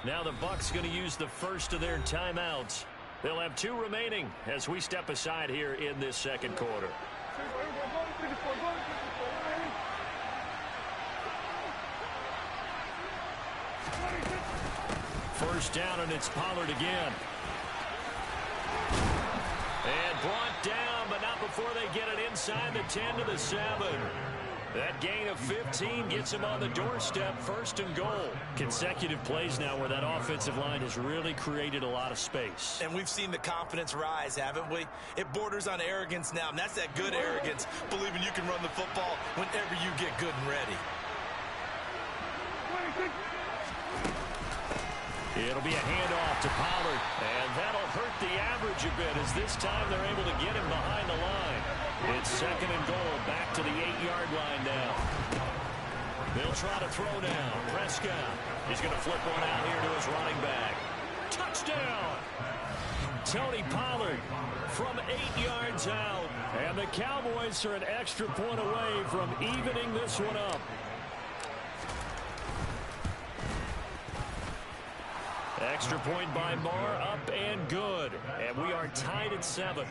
Now the Bucs going to use the first of their timeouts. They'll have 2 remaining as we step aside here in this second quarter. First down, and it's Pollard again. And brought down, but not before they get it inside the 10 to the 7. That gain of 15 gets him on the doorstep, first and goal. Consecutive plays now where that offensive line has really created a lot of space. And we've seen the confidence rise, haven't we? It borders on arrogance now, and that's that good arrogance, believing you can run the football whenever you get good and ready. It'll be a handoff to Pollard, and that'll hurt the average a bit as this time they're able to get him behind the line. It's second and goal, back to the 8-yard line now. They'll try to throw now. Prescott, he's going to flip one out here to his running back. Touchdown! Tony Pollard from 8 yards out, and the Cowboys are an extra point away from evening this one up. Extra point by Marr, up and good. And we are tied at 7.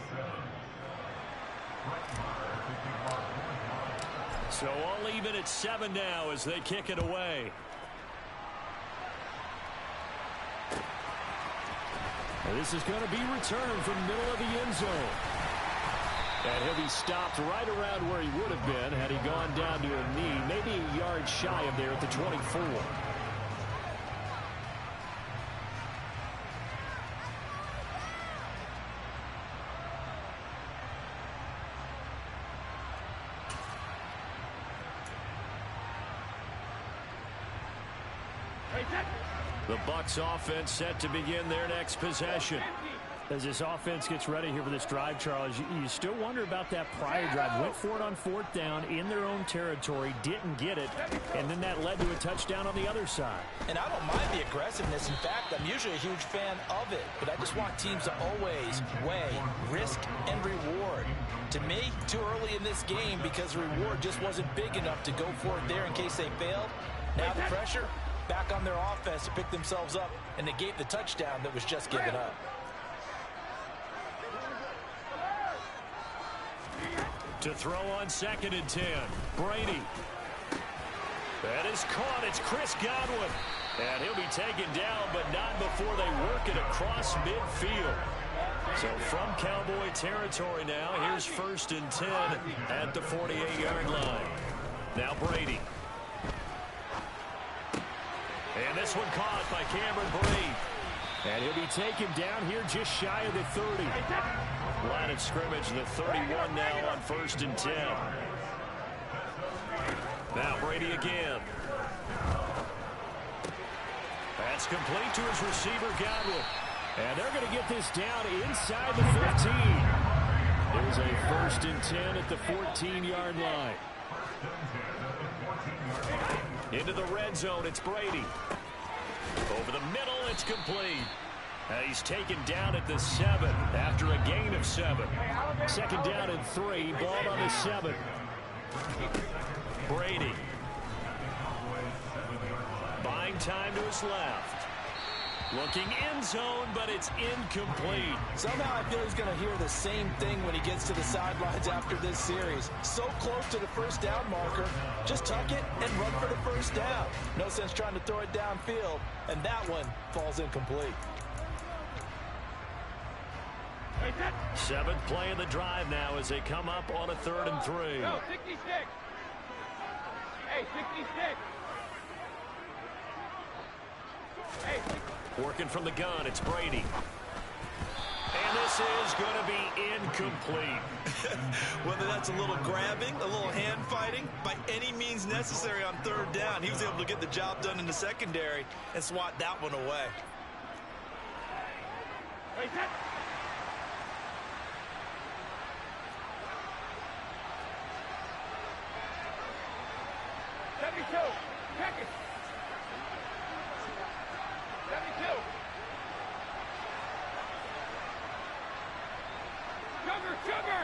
So all even at 7 now as they kick it away. And this is going to be returned from the middle of the end zone. And he'll be stopped right around where he would have been had he gone down to a knee, maybe a yard shy of there at the 24. The Bucs offense set to begin their next possession. As this offense gets ready here for this drive, Charles, you still wonder about that prior drive. Went for it on 4th down in their own territory, didn't get it, and then that led to a touchdown on the other side. And I don't mind the aggressiveness. In fact, I'm usually a huge fan of it, but I just want teams to always weigh risk and reward. To me, too early in this game because the reward just wasn't big enough to go for it there in case they failed. Now the pressure back on their offense to pick themselves up and negate the touchdown that was just given up. To throw on 2nd and 10. Brady. That is caught. It's Chris Godwin. And he'll be taken down, but not before they work it across midfield. So from Cowboy territory now, here's 1st and 10 at the 48-yard line. Now Brady. And this one caught by Cameron Brate. And he'll be taken down here just shy of the 30. Line of scrimmage, the 31 now on 1st and 10. Now Brady again. That's complete to his receiver, Godwin. And they're going to get this down inside the 15. There's a 1st and 10 at the 14-yard line. Into the red zone, it's Brady. Over the middle, it's complete. He's taken down at the 7 after a gain of 7. 2nd down and 3, ball on the 7. Brady. Buying time to his left. Looking end zone, but it's incomplete. Somehow I feel he's going to hear the same thing when he gets to the sidelines after this series. So close to the 1st down marker. Just tuck it and run for the 1st down. No sense trying to throw it downfield. And that one falls incomplete. 7th play of the drive now as they come up on a 3rd and 3. Go, 66. Hey, 66. Hey, 66. Working from the gun, it's Brady. And this is going to be incomplete. Whether that's a little grabbing, a little hand fighting, by any means necessary on 3rd down, he was able to get the job done in the secondary and swat that one away. Hey, set. Check it. 72. Sugar.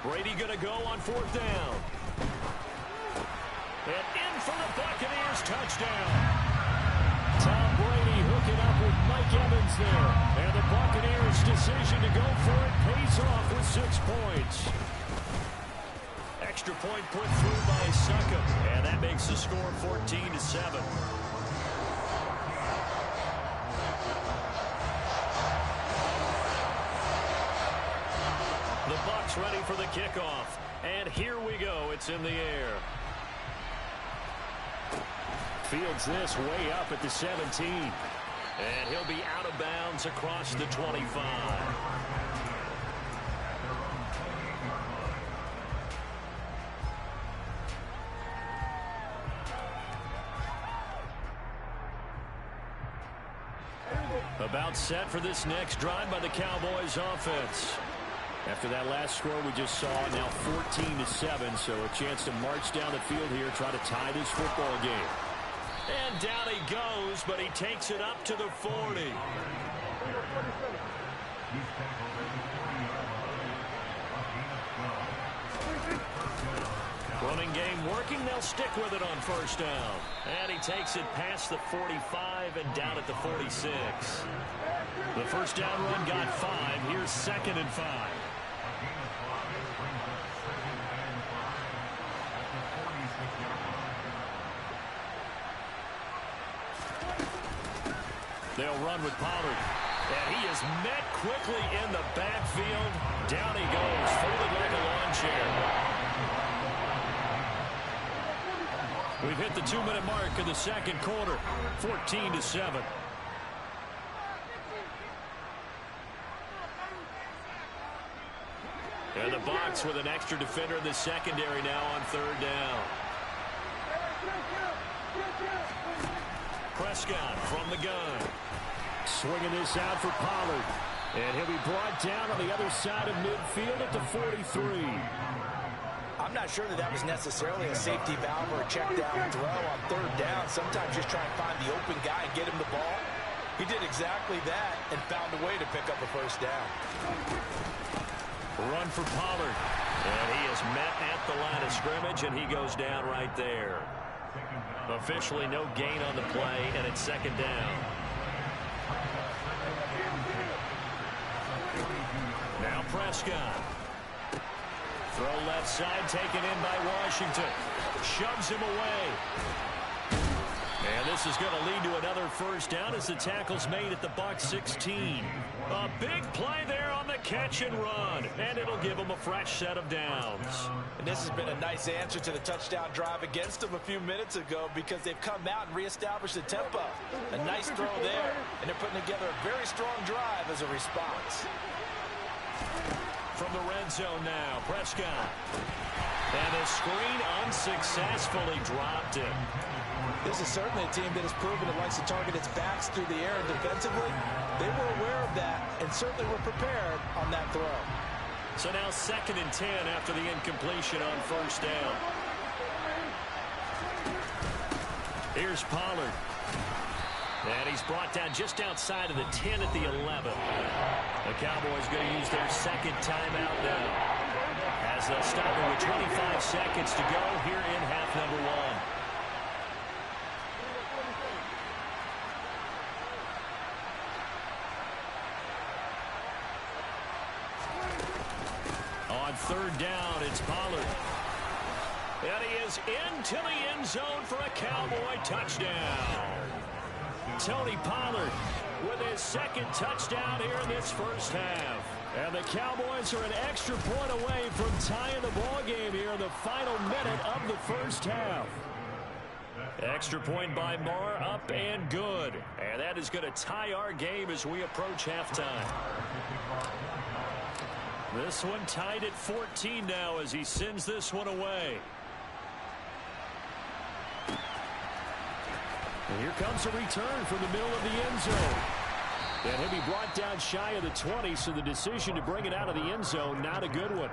Brady going to go on 4th down. And in for the Buccaneers touchdown. it up with Mike Evans there. And the Buccaneers' decision to go for it pays off with 6 points. Extra point put through by Succop, and that makes the score 14-7. The Bucs ready for the kickoff, and here we go. It's in the air. Fields this way up at the 17, and he'll be out of bounds across the 25. About set for this next drive by the Cowboys offense. After that last score we just saw, now 14-7, so a chance to march down the field here, try to tie this football game. And down he goes, but he takes it up to the 40. Running game working. They'll stick with it on first down. And he takes it past the 45 and down at the 46. The first down run got 5. Here's 2nd and 5. They'll run with Pollard. And he is met quickly in the backfield. Down he goes, folded like a lawn chair. We've hit the 2-minute mark in the second quarter. 14-7. And the Bucs with an extra defender in the secondary now on 3rd down. Prescott from the gun. Swinging this out for Pollard. And he'll be brought down on the other side of midfield at the 43. I'm not sure that was necessarily a safety valve or a check down throw on 3rd down. Sometimes just try and find the open guy and get him the ball. He did exactly that and found a way to pick up a first down. Run for Pollard. And he is met at the line of scrimmage, and he goes down right there. Officially no gain on the play, and it's 2nd down. Now Prescott. Throw left side taken in by Washington. Shoves him away. And this is going to lead to another first down as the tackle's made at the Bucs 16. A big play there on the catch and run. And it'll give them a fresh set of downs. And this has been a nice answer to the touchdown drive against them a few minutes ago because they've come out and reestablished the tempo. A nice throw there, and they're putting together a very strong drive as a response. From the red zone now, Prescott. And the screen unsuccessfully dropped it. This is certainly a team that has proven it likes to target its backs through the air and defensively. They were aware of that and certainly were prepared on that throw. So now 2nd and 10 after the incompletion on first down. Here's Pollard. And he's brought down just outside of the 10 at the 11. The Cowboys going to use their 2nd timeout now. As they'll stop it with 25 seconds to go here in half number 1. On 3rd down, it's Pollard. And he is into the end zone for a Cowboy touchdown. Tony Pollard with his 2nd touchdown here in this first half. And the Cowboys are an extra point away from tying the ball game here in the final minute of the first half. Extra point by Marr, up and good. And that is going to tie our game as we approach halftime. This one tied at 14 now as he sends this one away. And here comes a return from the middle of the end zone. And he'll be brought down shy of the 20, so the decision to bring it out of the end zone, not a good one.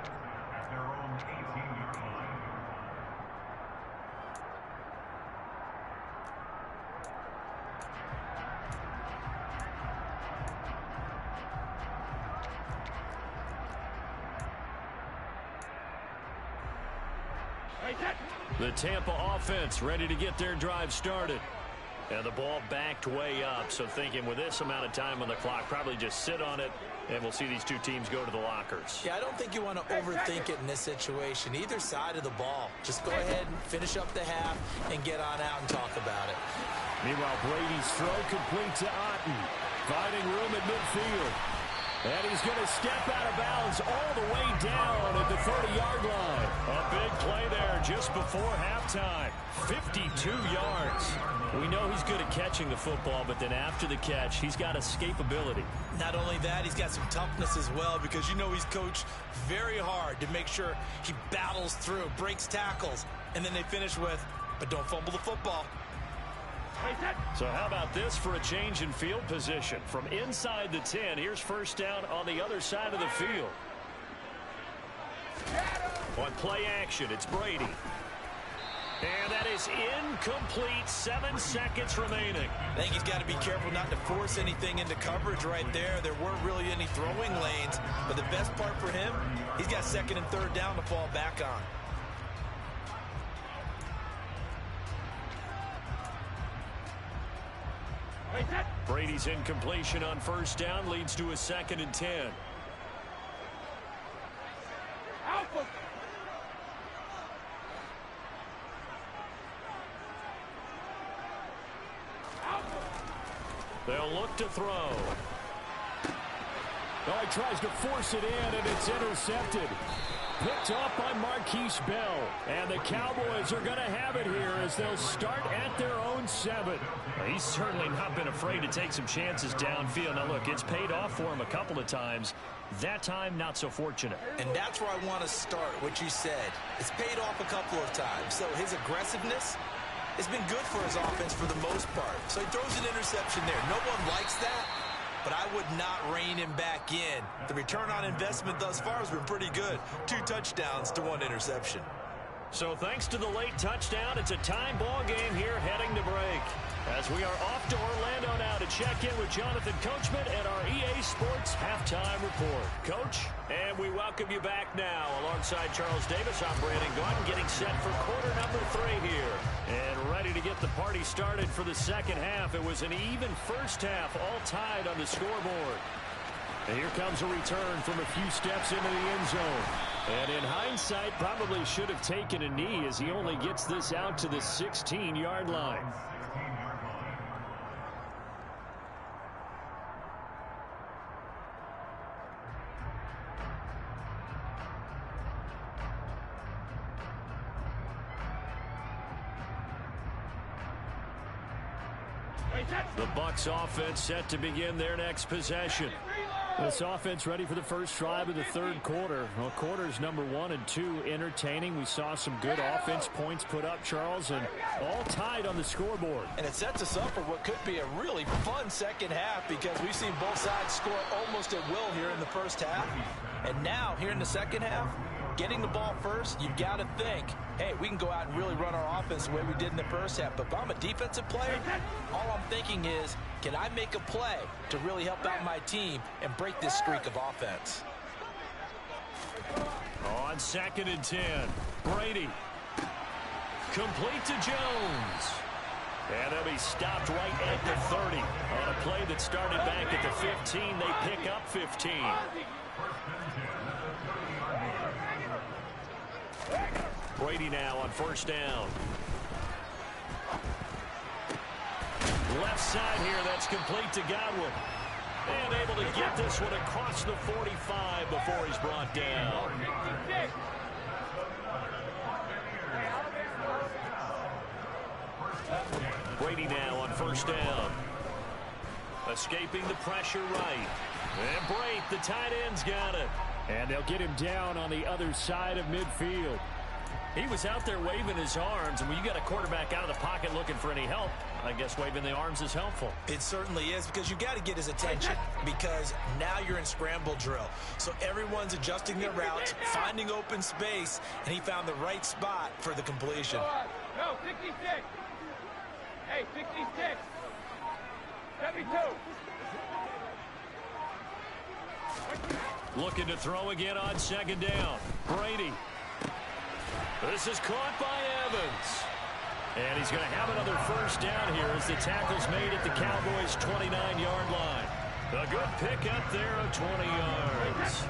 The Tampa offense ready to get their drive started. And the ball backed way up, so thinking with this amount of time on the clock, probably just sit on it, and we'll see these two teams go to the lockers. Yeah, I don't think you want to overthink it in this situation. Either side of the ball. Just go ahead and finish up the half and get on out and talk about it. Meanwhile, Brady's throw complete to Otten. Finding room at midfield. And he's going to step out of bounds all the way down at the 30-yard line. A big play there just before halftime. 52 yards. We know he's good at catching the football, but then after the catch, he's got escapability. Not only that, he's got some toughness as well, because you know he's coached very hard to make sure he battles through, breaks tackles, and then they finish with, but don't fumble the football. So how about this for a change in field position? From inside the 10, here's first down on the other side of the field. On play action, it's Brady. And that is incomplete. 7 seconds remaining. I think he's got to be careful not to force anything into coverage right there. There weren't really any throwing lanes, but the best part for him, he's got second and third down to fall back on. Brady's incompletion on first down leads to a 2nd and 10. They'll look to throw. Oh, he tries to force it in, and it's intercepted. Picked off by Marquise Bell. And the Cowboys are going to have it here as they'll start at their own 7. He's certainly not been afraid to take some chances downfield. Now, look, it's paid off for him a couple of times. That time, not so fortunate. And that's where I want to start, what you said. It's paid off a couple of times. So his aggressiveness has been good for his offense for the most part. So he throws an interception there. No one likes that, but I would not rein him back in. The return on investment thus far has been pretty good. 2 touchdowns to 1 interception. So thanks to the late touchdown, it's a time ball game here heading to break. As we are off to Orlando now to check in with Jonathan Coachman and our EA Sports Halftime Report. Coach, and we welcome you back now. Alongside Charles Davis, I'm Brandon Gordon, getting set for quarter number 3 here. And ready to get the party started for the second half. It was an even first half, all tied on the scoreboard. And here comes a return from a few steps into the end zone. And in hindsight, probably should have taken a knee as he only gets this out to the 16-yard line. The Bucs offense set to begin their next possession. This offense ready for the first drive of the third quarter. Well, quarters number 1 and 2 entertaining. We saw some good offense points put up, Charles, and all tied on the scoreboard. And it sets us up for what could be a really fun second half, because we've seen both sides score almost at will here in the first half. And now, here in the second half, getting the ball first, you've got to think, hey, we can go out and really run our offense the way we did in the first half. But if I'm a defensive player, all I'm thinking is, can I make a play to really help out my team and break this streak of offense? On 2nd and 10, Brady. Complete to Jones. And they'll be stopped right at the 30. On a play that started back at the 15, they pick up 15. Brady now on first down. Left side here, that's complete to Godwin. And able to get this one across the 45 before he's brought down. Brady now on first down. Escaping the pressure right. And Brate, the tight end's got it. And they'll get him down on the other side of midfield. He was out there waving his arms, and when you got a quarterback out of the pocket looking for any help, I guess waving the arms is helpful. It certainly is, because you got to get his attention, because now you're in scramble drill. So everyone's adjusting their routes, finding open space, and he found the right spot for the completion. No, 66. Hey, 66. 72. Looking to throw again on 2nd down. Brady. This is caught by Evans. And he's going to have another first down here as the tackle's made at the Cowboys' 29-yard line. A good pickup there of 20 yards.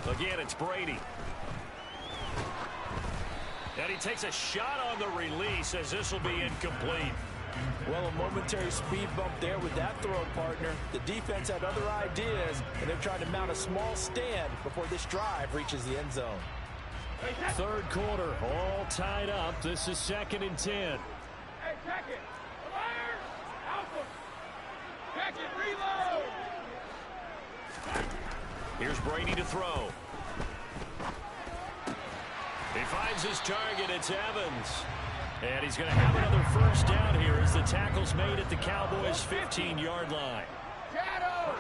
Again, it's Brady. And he takes a shot on the release as this will be incomplete. Well, a momentary speed bump there with that throw, partner. The defense had other ideas, and they're trying to mount a small stand before this drive reaches the end zone. Third quarter, all tied up. This is 2nd and 10. Hey, check it. Fire. Alpha. Check it. Reload. Here's Brady to throw. He finds his target. It's Evans. And he's going to have another first down here as the tackle's made at the Cowboys' 15-yard line. Shadow.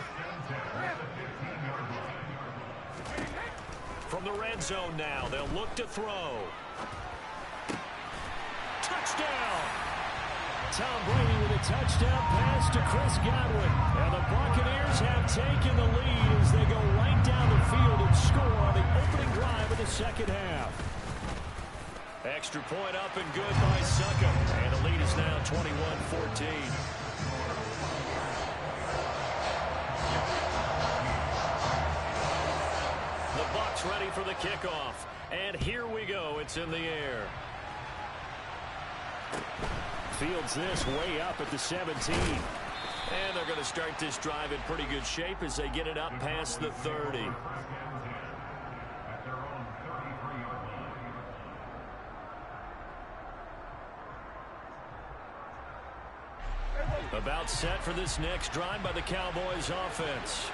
From the red zone now, they'll look to throw. Touchdown! Tom Brady with a touchdown pass to Chris Godwin. And the Buccaneers have taken the lead as they go right down the field and score on the opening drive of the second half. Extra point up and good by Succa. And the lead is now 21-14. The Bucs ready for the kickoff. And here we go. It's in the air. Fields this way up at the 17. And they're going to start this drive in pretty good shape as they get it up past the 30. About set for this next drive by the Cowboys offense.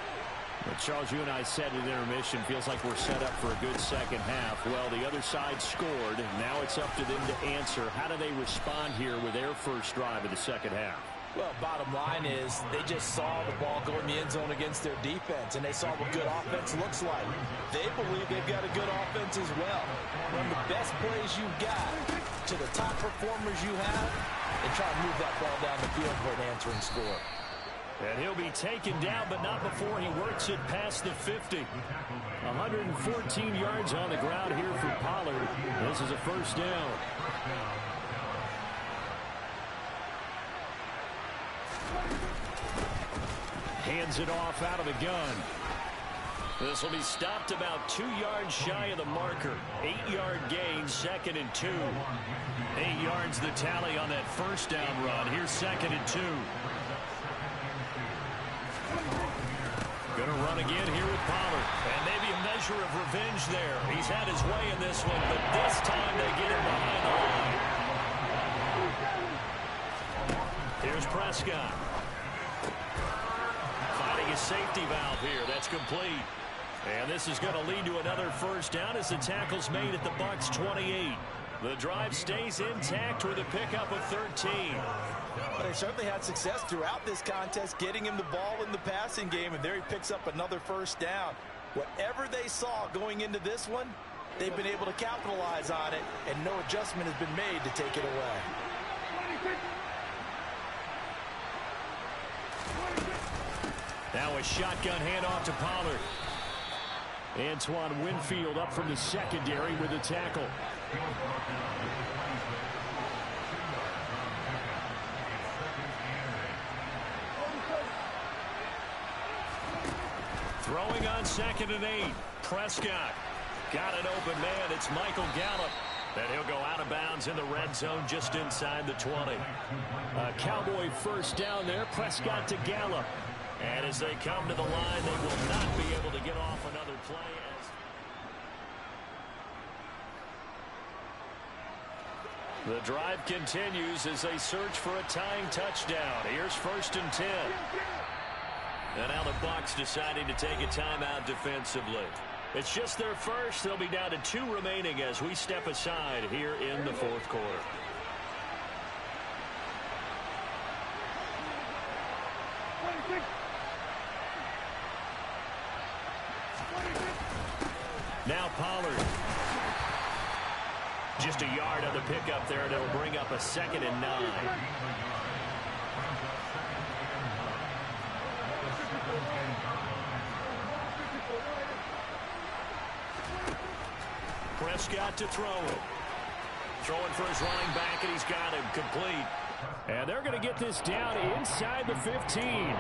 Well, Charles, you and I said at intermission, feels like we're set up for a good second half. Well, the other side scored. Now it's up to them to answer. How do they respond here with their first drive of the second half? Well, bottom line is they just saw the ball go in the end zone against their defense, and they saw what good offense looks like. They believe they've got a good offense as well. Run the best plays you've got to the top performers you have, and try to move that ball down the field for an answering score. And he'll be taken down, but not before he works it past the 50. 114 yards on the ground here for Pollard. This is a first down. Hands it off out of the gun. This will be stopped about 2 yards shy of the marker. 8-yard gain, 2nd and 2. 8 yards the tally on that first down run. Here's 2nd and 2. Going to run again here with Pollard. And maybe a measure of revenge there. He's had his way in this one, but this time they get him behind the line. Here's Prescott. Finding a safety valve here. That's complete. And this is going to lead to another first down as the tackle's made at the Bucs 28. The drive stays intact with a pickup of 13. But they certainly had success throughout this contest getting him the ball in the passing game, and there he picks up another first down. Whatever they saw going into this one, they've been able to capitalize on it, and no adjustment has been made to take it away. Now a shotgun handoff to Pollard. Antoine Winfield up from the secondary with the tackle. Throwing on 2nd and 8. Prescott got an open man. It's Michael Gallup. And he'll go out of bounds in the red zone just inside the 20. A Cowboy first down there. Prescott to Gallup. And as they come to the line, they will not be able to get off another play. The drive continues as they search for a tying touchdown. Here's 1st and 10. And now the Bucs deciding to take a timeout defensively. It's just their first. They'll be down to 2 remaining as we step aside here in the 4th quarter. Now Pollard. Just a yard on the pickup there, and it'll bring up a 2nd and 9. Prescott to throw it. Throwing for his running back, and he's got him complete. And they're going to get this down inside the 15.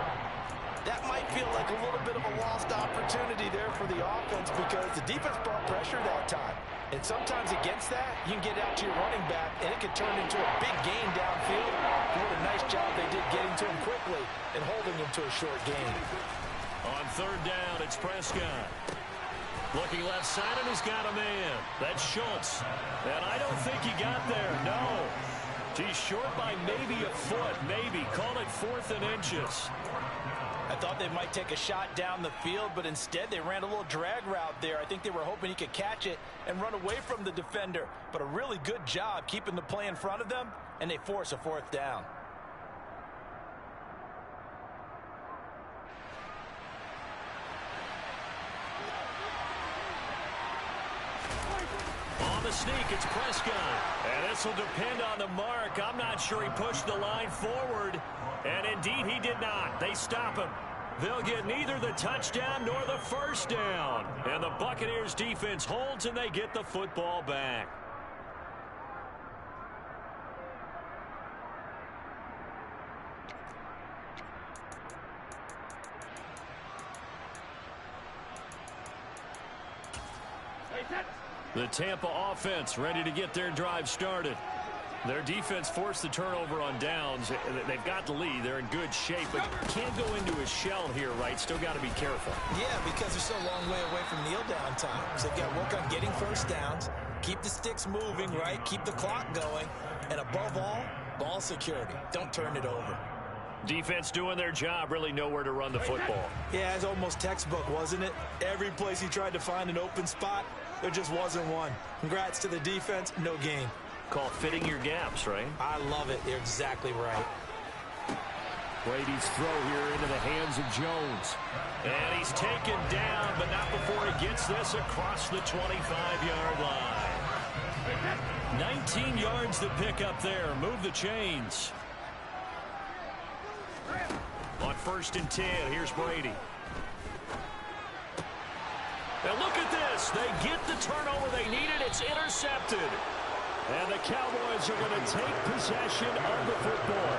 That might feel like a little bit of a lost opportunity there for the offense because the defense brought pressure that time. And sometimes against that, you can get out to your running back, and it could turn into a big gain downfield. What a nice job they did getting to him quickly and holding him to a short gain. On third down, it's Prescott. Looking left side, and he's got a man. That's Schultz. And I don't think he got there. No. He's short by maybe a foot. Maybe. Call it 4th and inches. I thought they might take a shot down the field, but instead they ran a little drag route there. I think they were hoping he could catch it and run away from the defender. But a really good job keeping the play in front of them, and they force a 4th down. On the sneak, it's Prescott. And this will depend on the mark. I'm not sure he pushed the line forward. And indeed, he did not. They stop him. They'll get neither the touchdown nor the first down. And the Buccaneers defense holds, and they get the football back. The Tampa offense ready to get their drive started. Their defense forced the turnover on downs. They've got the lead. They're in good shape, but can't go into a shell here, right? Still got to be careful. Yeah, because they're so a long way away from kneel down time. So they've got to work on getting first downs, keep the sticks moving, right? Keep the clock going. And above all, ball security. Don't turn it over. Defense doing their job, really nowhere to run the football. Yeah, it's almost textbook, wasn't it? Every place he tried to find an open spot, there just wasn't one. Congrats to the defense, no gain. Call fitting your gaps, right? I love it. You're exactly right. Brady's throw here into the hands of Jones. And he's taken down, but not before he gets this across the 25-yard line. 19 yards to pick up there. Move the chains. On 1st and 10, here's Brady. Now look at this. They get the turnover they needed. It's intercepted. And the Cowboys are going to take possession of the football.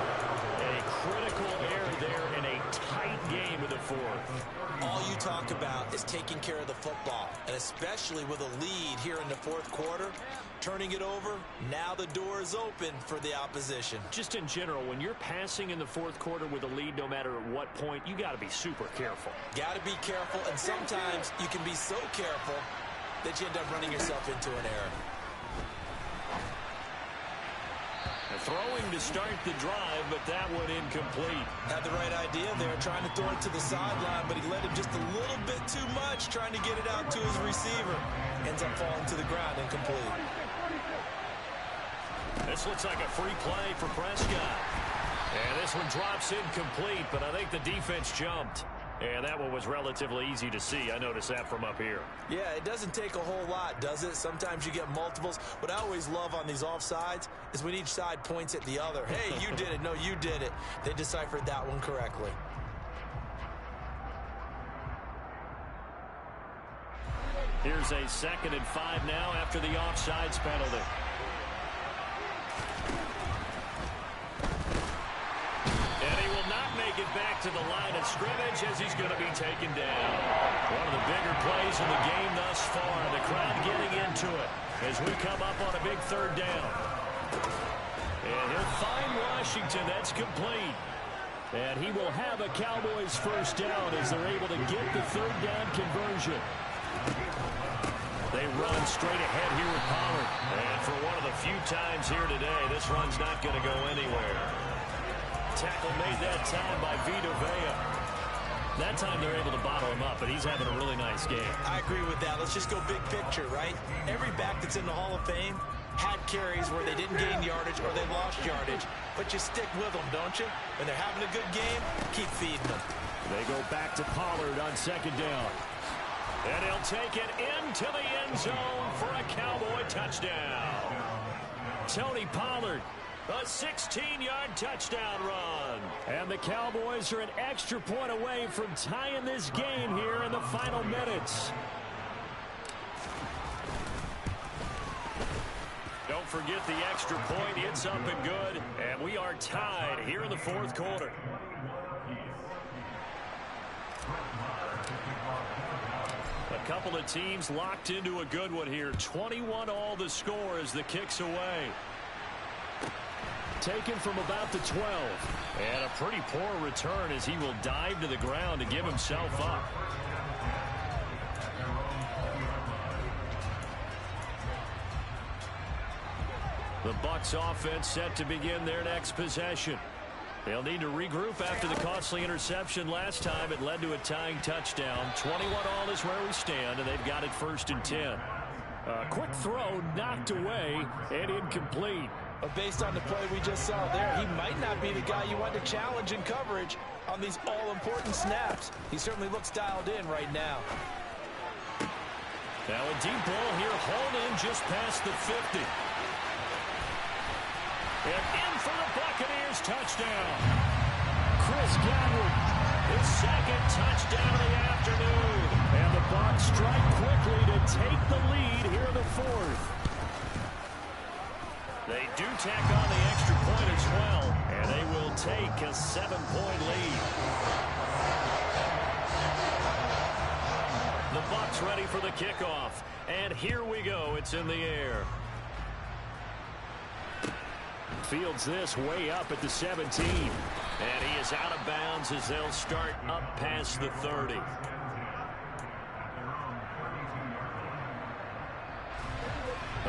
A critical error there in a tight game of the 4th. All you talk about is taking care of the football, and especially with a lead here in the 4th quarter, turning it over, now the door is open for the opposition. Just in general, when you're passing in the 4th quarter with a lead, no matter at what point, you got to be super careful. Got to be careful, and sometimes you can be so careful that you end up running yourself into an error. Throwing to start the drive, but that one incomplete. Had the right idea there, trying to throw it to the sideline, but he let him just a little bit too much, trying to get it out to his receiver. Ends up falling to the ground, incomplete. This looks like a free play for Prescott. And this one drops incomplete, but I think the defense jumped. And that one was relatively easy to see. I noticed that from up here. Yeah, it doesn't take a whole lot, does it? Sometimes you get multiples. What I always love on these offsides is when each side points at the other. Hey, you did it. No, you did it. They deciphered that one correctly. Here's a 2nd and 5 now after the offsides penalty. And he will not make it back to the line of scrimmage as he's going to be taken down. One of the bigger plays in the game thus far. The crowd getting into it as we come up on a big 3rd down. And he'll find Washington. That's complete. And he will have a Cowboys first down as they're able to get the 3rd down conversion. They run straight ahead here with Pollard. And for one of the few times here today, this run's not going to go anywhere. Tackle made that time by Vita Vea. That time they're able to bottle him up, but he's having a really nice game. I agree with that. Let's just go big picture, right? Every back that's in the Hall of Fame had carries where they didn't gain yardage or they lost yardage. But you stick with them, don't you? When they're having a good game, keep feeding them. They go back to Pollard on 2nd down. And he'll take it into the end zone for a Cowboy touchdown. Tony Pollard, a 16-yard touchdown run. And the Cowboys are an extra point away from tying this game here in the final minutes. forget the extra point. It's up and good, and we are tied here in the fourth quarter. A couple of teams locked into a good one here. 21-all the score as the kick's away. Taken from about the 12. And a pretty poor return as he will dive to the ground to give himself up. The Bucs offense set to begin their next possession. They'll need to regroup after the costly interception last time. It led to a tying touchdown. 21-all is where we stand, and they've got it 1st and 10. A quick throw knocked away and incomplete. But based on the play we just saw there, he might not be the guy you want to challenge in coverage on these all-important snaps. He certainly looks dialed in right now. Now a deep ball here, hauled in just past the 50. And in for the Buccaneers touchdown. Chris Godwin, his second touchdown of the afternoon. And the Bucs strike quickly to take the lead here in the fourth. They do tack on the extra point as well, and they will take a 7-point lead. The Bucs ready for the kickoff, and here we go. It's in the air. Fields this way up at the 17. And he is out of bounds as they'll start up past the 30.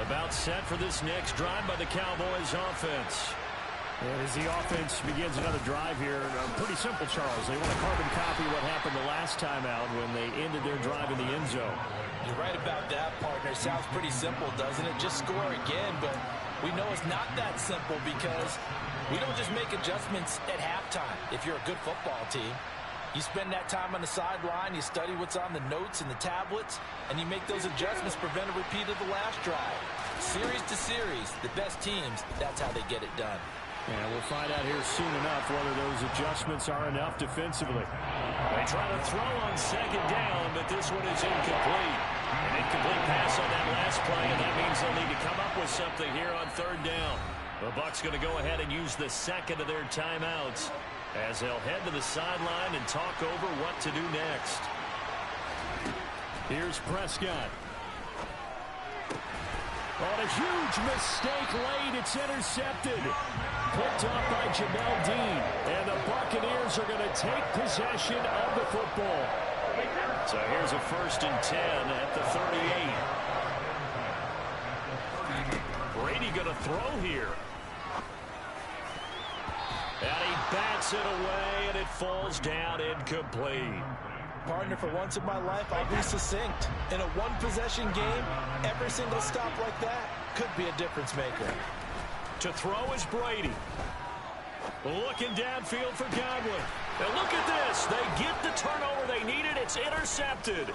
About set for this next drive by the Cowboys offense. And as the offense begins another drive here, pretty simple, Charles. They want to carbon copy what happened the last time out when they ended their drive in the end zone. You're right about that, partner. Sounds pretty simple, doesn't it? Just score again, but we know it's not that simple because we don't just make adjustments at halftime. If you're a good football team, you spend that time on the sideline, you study what's on the notes and the tablets, and you make those adjustments, prevent a repeat of the last drive. Series to series, the best teams, that's how they get it done. And we'll find out here soon enough whether those adjustments are enough defensively. They try to throw on second down, but this one is incomplete. An incomplete pass on that last play, and that means they'll need to come up with something here on 3rd down. The Bucs going to go ahead and use the second of their timeouts as they'll head to the sideline and talk over what to do next. Here's Prescott. On a huge mistake late, it's intercepted. Picked off by Jamel Dean. And the Buccaneers are going to take possession of the football. So here's a 1st and 10 at the 38. Brady going to throw here. And he bats it away, and it falls down incomplete. Partner, for once in my life, I'll be succinct. In a one-possession game, every single stop like that could be a difference maker. To throw is Brady. Looking downfield for Godwin. And look at this. They get the turnover they needed. It's intercepted.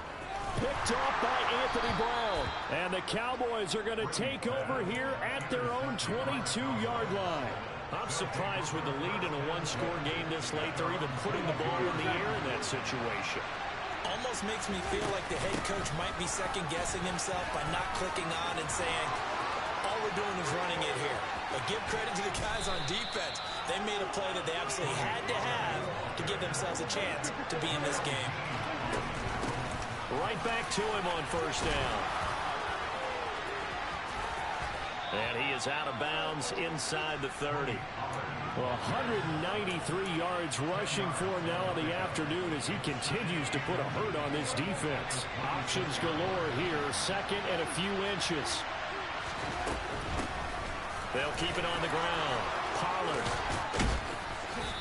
Picked off by Anthony Brown. And the Cowboys are going to take over here at their own 22-yard line. I'm surprised with the lead in a one-score game this late. They're even putting the ball in the air in that situation. Almost makes me feel like the head coach might be second-guessing himself by not clicking on and saying, all we're doing is running it here. But give credit to the guys on defense. They made a play that they absolutely had to have to give themselves a chance to be in this game. Right back to him on 1st down. And he is out of bounds inside the 30. Well, 193 yards rushing for him now in the afternoon as he continues to put a hurt on this defense. Options galore here, 2nd and a few inches. They'll keep it on the ground. Pollard.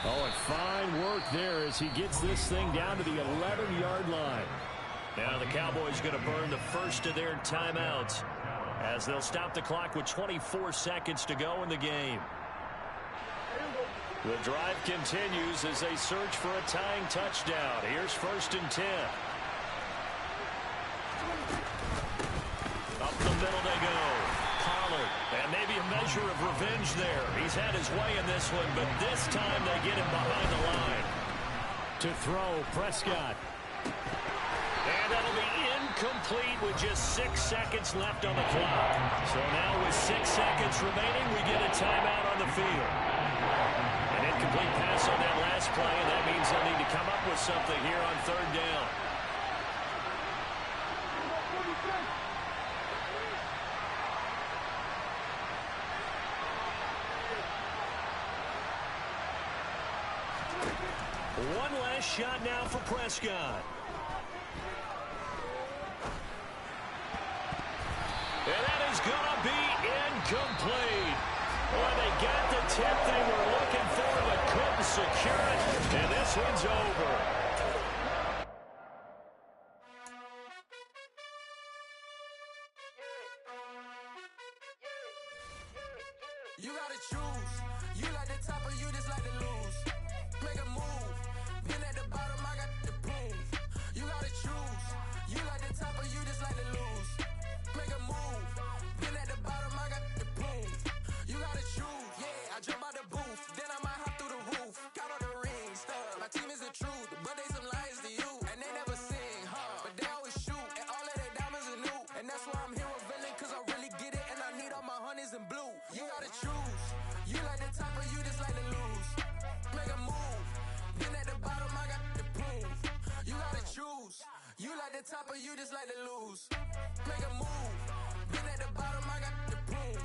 Oh, and fine work there as he gets this thing down to the 11-yard line. Now the Cowboys going to burn the first of their timeouts as they'll stop the clock with 24 seconds to go in the game. The drive continues as they search for a tying touchdown. Here's 1st and 10. Up the middle they go. Pollard. And maybe a measure of revenge there. He's had his way in this one, but this time they get him behind the line. To throw, Prescott. And that'll be incomplete with just 6 seconds left on the clock. So now with 6 seconds remaining, we get a timeout on the field. An incomplete pass on that last play, and that means they'll need to come up with something here on third down. One last shot now for Prescott. And that is going to be incomplete. Well, they got the tip they were looking for, but couldn't secure it. And this one's over. You gotta choose. You like the top or you just like to lose. Make a move. Been at the bottom, I got the boom. You gotta choose. You like the top or you just like to lose. Make a move. Been at the bottom, I got the boom. You gotta choose. Yeah, I jump out the booth. Then I might hop through the roof. Got all the rings, stuff. My team is the truth, but they some liars to you. And they never sing, but they always shoot. And all of their diamonds are new. And that's why I'm here with villain, cause I really get it. And I need all my honeys in blue. You gotta choose. You like the top or you just like to lose. Make a move. Been at the bottom, I got the boom. You gotta choose. You like the top or you just like to lose. Make a move. Been at the bottom, I got the boom.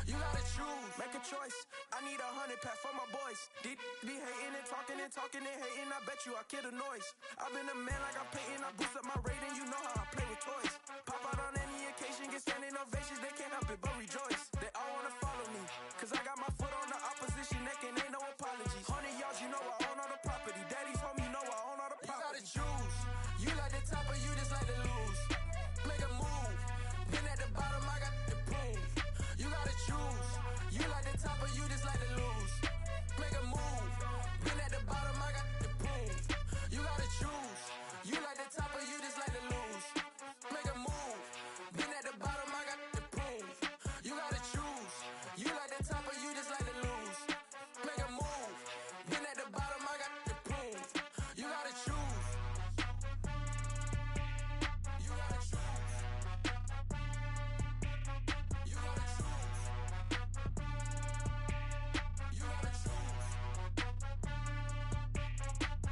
You gotta choose. Make a choice. I need 100 pack for my boys. Be hating and talking and hating. I bet you I kill the noise. I've been a man like I'm Peyton. I boost up my rating. You know how I play with toys. Pop out on any occasion, get standing ovations. They can't help it but rejoice. They all wanna follow me, cause I got my foot on the opposition neck and ain't no apologies. 100 yards, you know I own all the property. Daddy's home, you know I own all the property. You gotta choose. You like the top or you just like to lose. Make a move. Been at the bottom, I got the boom. You gotta choose. You like the top or you just like to lose. Make a move. Been at the bottom, I got the boom. You gotta choose. You like the top or you just like to lose. Make a move. Been at the bottom, I got the boom. You gotta choose. You like the top or you just like to lose. Make a move. Been at the bottom, I got the boom. You gotta choose. You gotta choose. You gotta choose. You gotta choose.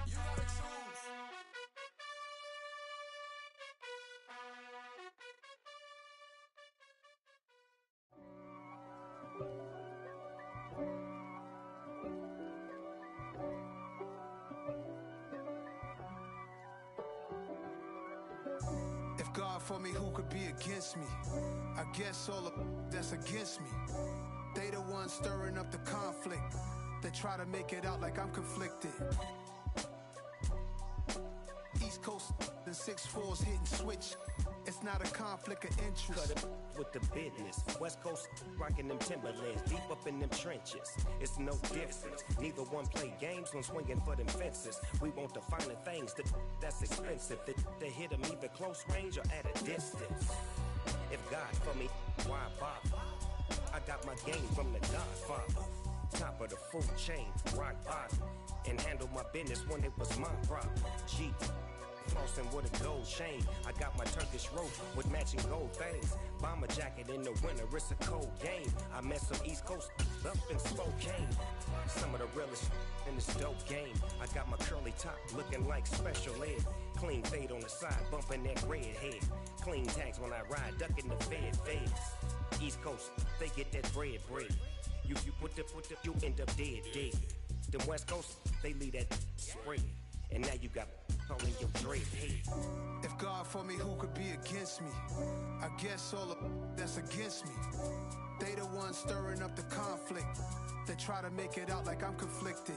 You gotta choose. If God for me, who could be against me? I guess all of that's against me. They the ones stirring up the conflict. They try to make it out like I'm conflicted. East Coast and 6'4's hitting switch. It's not a conflict of interest. Cut it with the business. West Coast rocking them Timberlands, deep up in them trenches. It's no difference. Neither one play games when swinging for them fences. We want the finer things that's expensive. They hit them either close range or at a distance. If God for me, why bother? I got my game from the Godfather. Top of the food chain, rock bottom. And handle my business when it was my problem. G. Flossing with a gold chain. I got my Turkish rope with matching gold things. Bomber jacket in the winter, it's a cold game. I met some East Coast up in Spokane. Some of the realest in this dope game. I got my curly top looking like special ed. Clean fade on the side, bumping that red head. Clean tags when I ride, ducking the feds. East Coast, they get that bread. You put the, you end up dead. Them West Coast, they leave that spread. And now you got calling your dread head. If God for me, who could be against me? I guess all of that's against me. They the ones stirring up the conflict. They try to make it out like I'm conflicted.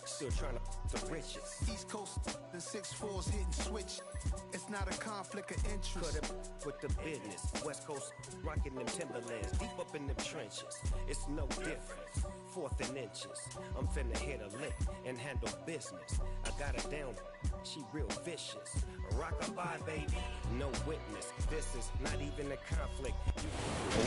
Still trying to the riches. East Coast and 6'4's hitting switch. It's not a conflict of interest. Cut it with the business. West Coast rocking them Timberlands, deep up in them trenches. It's no difference. 4th and inches. I'm finna hit a lick and handle business. I got her down. She real vicious. Rock-a-bye, baby. No witness. This is not even a conflict.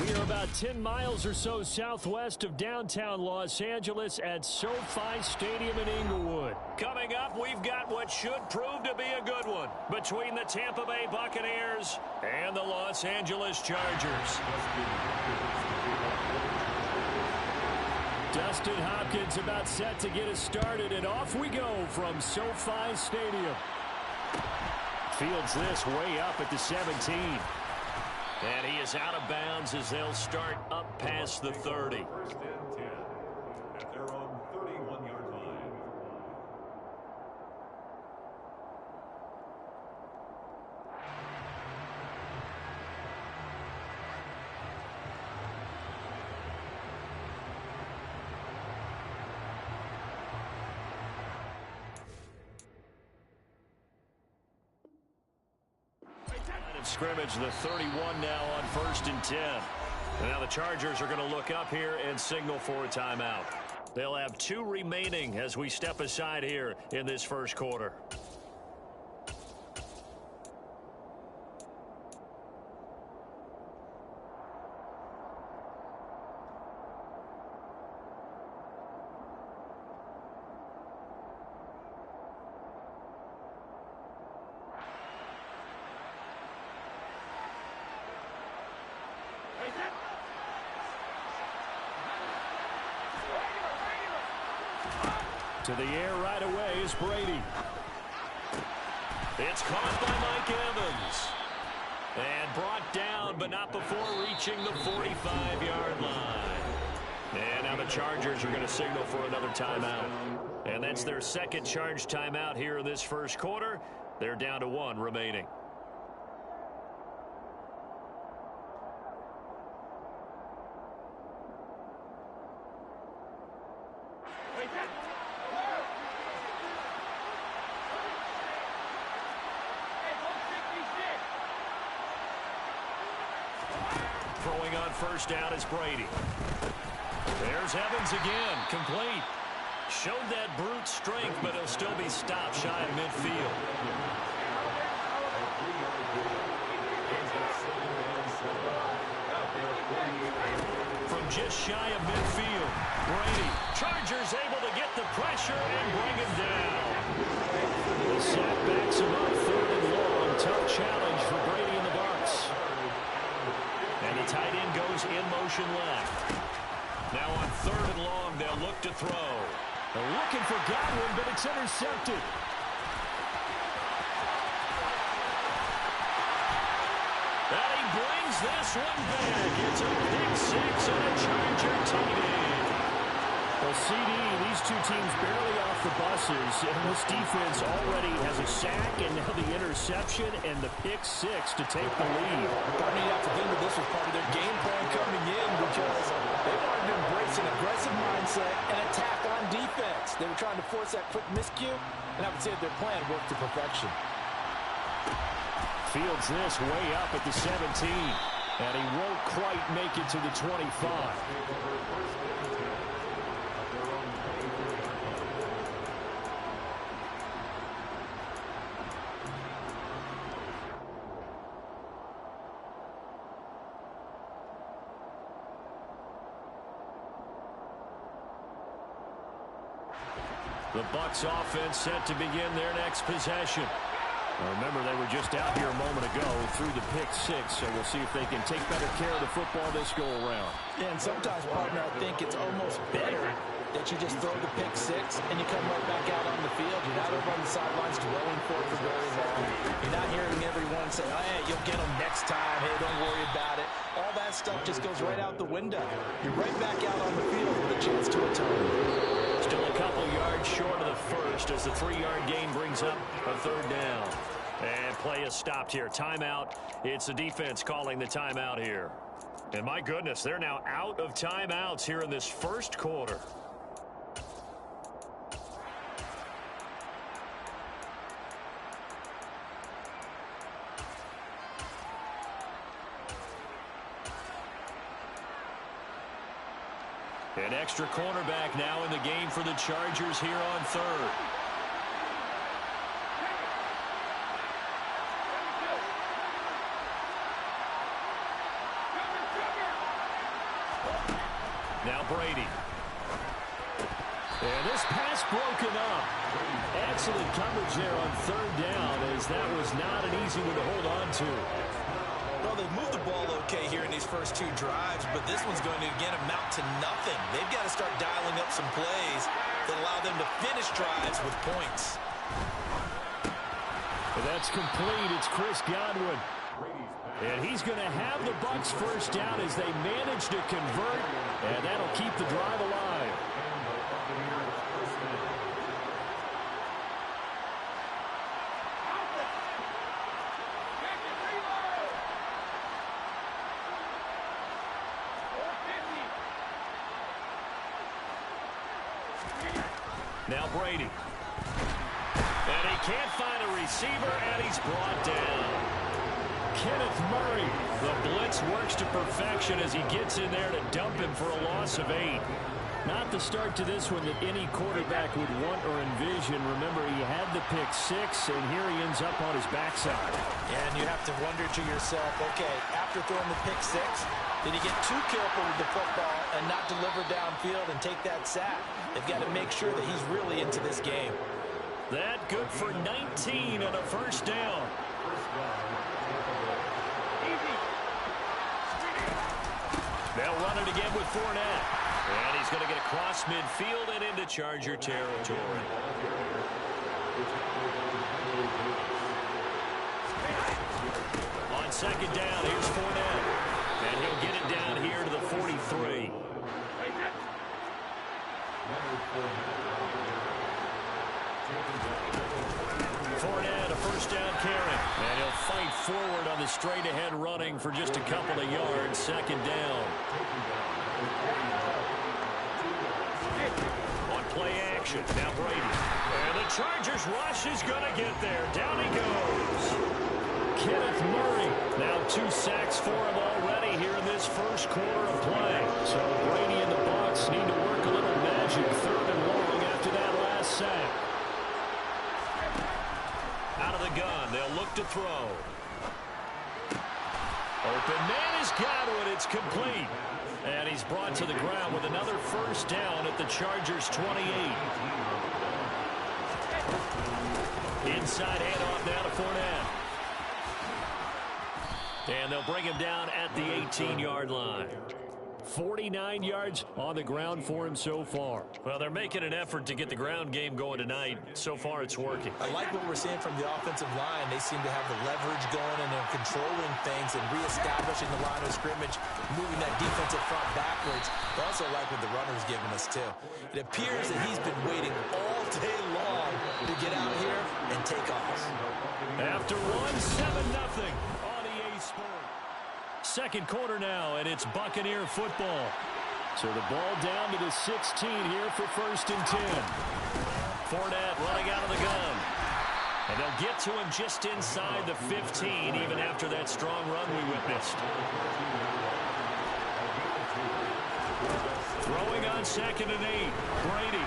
We are about 10 miles or so southwest of downtown Los Angeles at SoFi Stadium in Inglewood. Coming up, we've got what should prove to be a good one between the Tampa Bay Buccaneers and the Los Angeles Chargers. Dustin Hopkins about set to get us started, and off we go from SoFi Stadium. Fields this way up at the 17. And he is out of bounds as they'll start up past the 30. First and 10 at their own 31-yard line. Scrimmage, the 31 now on 1st and 10. And now the Chargers are going to look up here and signal for a timeout. They'll have 2 remaining as we step aside here in this first quarter. To the air right away is Brady. It's caught by Mike Evans. And brought down, but not before reaching the 45-yard line. And now the Chargers are going to signal for another timeout. And that's their second charge timeout here in this first quarter. They're down to 1 remaining. Throwing on first down is Brady. There's Evans again, complete. Showed that brute strength, but he'll still be stopped shy of midfield. From just shy of midfield, Brady. Chargers able to get the pressure and bring him down. The sack backs him up 3rd and long. Tough challenge for Brady and the Bucs. And the tight end goes in motion left. Now on 3rd and long, they'll look to throw. They're looking for Godwin, but it's intercepted. And he brings this one back. It's a pick 6 and a Charger tight end. Well, CD, these two teams barely off the buses, and this defense already has a sack and now the interception and the pick 6 to take the lead. Partner, you have to think that this was part of their game plan coming in because they wanted to embrace an aggressive mindset and attack on defense. They were trying to force that quick miscue, and I would say that their plan worked to perfection. Fields this way up at the 17, and he won't quite make it to the 25. The Bucs offense set to begin their next possession. Now remember, they were just out here a moment ago through the pick 6, so we'll see if they can take better care of the football this go around. Yeah, and sometimes, partner, I think it's almost better that you just throw the pick 6 and you come right back out on the field. You're not over on the sidelines dwelling for it for very long. You're not hearing everyone say, oh, hey, you'll get them next time. Hey, don't worry about it. All that stuff just goes right out the window. You're right back out on the field with a chance to atone. Still a couple yards short of the first as the 3-yard gain brings up a 3rd down. And play is stopped here. Timeout. It's the defense calling the timeout here. And my goodness, they're now out of timeouts here in this first quarter. An extra cornerback now in the game for the Chargers here on 3rd. Now Brady. And this this pass broken up. Excellent coverage there on third down, as that was not an easy one to hold on to. Well, they've moved the ball okay here in these first two drives, but this one's going to, again, amount to nothing. They've got to start dialing up some plays that allow them to finish drives with points. And that's complete. It's Chris Godwin. And he's going to have the Bucs first down as they manage to convert, and that'll keep the drive alive. Now Brady. And he can't find a receiver, and he's brought down. Kenneth Murray. The blitz works to perfection as he gets in there to dump him for a loss of 8. Not the start to this one that any quarterback would want or envision. Remember, he had the pick 6, and here he ends up on his backside. And you have to wonder to yourself, okay, after throwing the pick 6, did he get too careful with the football and not deliver downfield and take that sack? They've got to make sure that he's really into this game. That good for 19 and a first down. They'll run it again with Fournette. And he's going to get across midfield and into Charger territory. On second down, here's Fournette. And he'll get it down here to the 43. Fournette, a first down carry. And he'll fight forward on the straight-ahead running for just a couple of yards. Second down. On play action, now Brady. And the Chargers rush is going to get there. Down he goes. Kenneth Murray. Now 2 sacks for him already here in this first quarter of play. So Brady and the Bucs need to work a little magic. 3rd and long after that last sack. Out of the gun, they'll look to throw. Open man is Godwin. It's complete. And he's brought to the ground with another first down at the Chargers' 28. Inside handoff now to Fournette. And they'll bring him down at the 18-yard line. 49 yards on the ground for him so far. Well, they're making an effort to get the ground game going tonight. So far, it's working. I like what we're seeing from the offensive line. They seem to have the leverage going, and they're controlling things and reestablishing the line of scrimmage, moving that defensive front backwards. I also like what the runner's giving us, too. It appears that he's been waiting all day long to get out here and take off. After one, 7-0 on EA Sports. Second quarter now, and it's Buccaneer football. So the ball down to the 16 here for 1st and 10. Fournette running out of the gun. And they'll get to him just inside the 15, even after that strong run we witnessed. Throwing on 2nd and 8. Brady.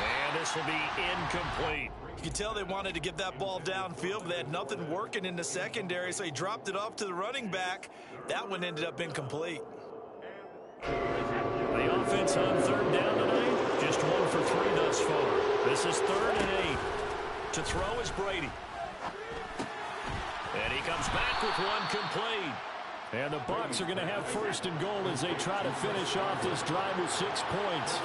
And this will be incomplete. You can tell they wanted to get that ball downfield, but they had nothing working in the secondary, so he dropped it off to the running back. That one ended up incomplete. The offense on 3rd down tonight, just 1 for 3 thus far. This is 3rd and 8. To throw is Brady. And he comes back with one complete. And the Bucs are going to have 1st and goal as they try to finish off this drive with 6 points.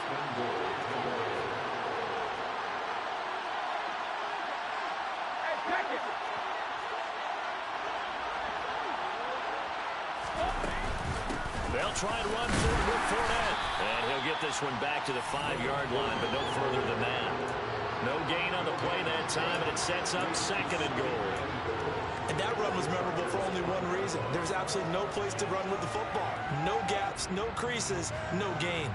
They'll try and run forward with Fournette. And he'll get this one back to the 5-yard line, but no further than that. No gain on the play that time, and it sets up 2nd and goal. And that run was memorable for only one reason. There's absolutely no place to run with the football. No gaps, no creases, no gain.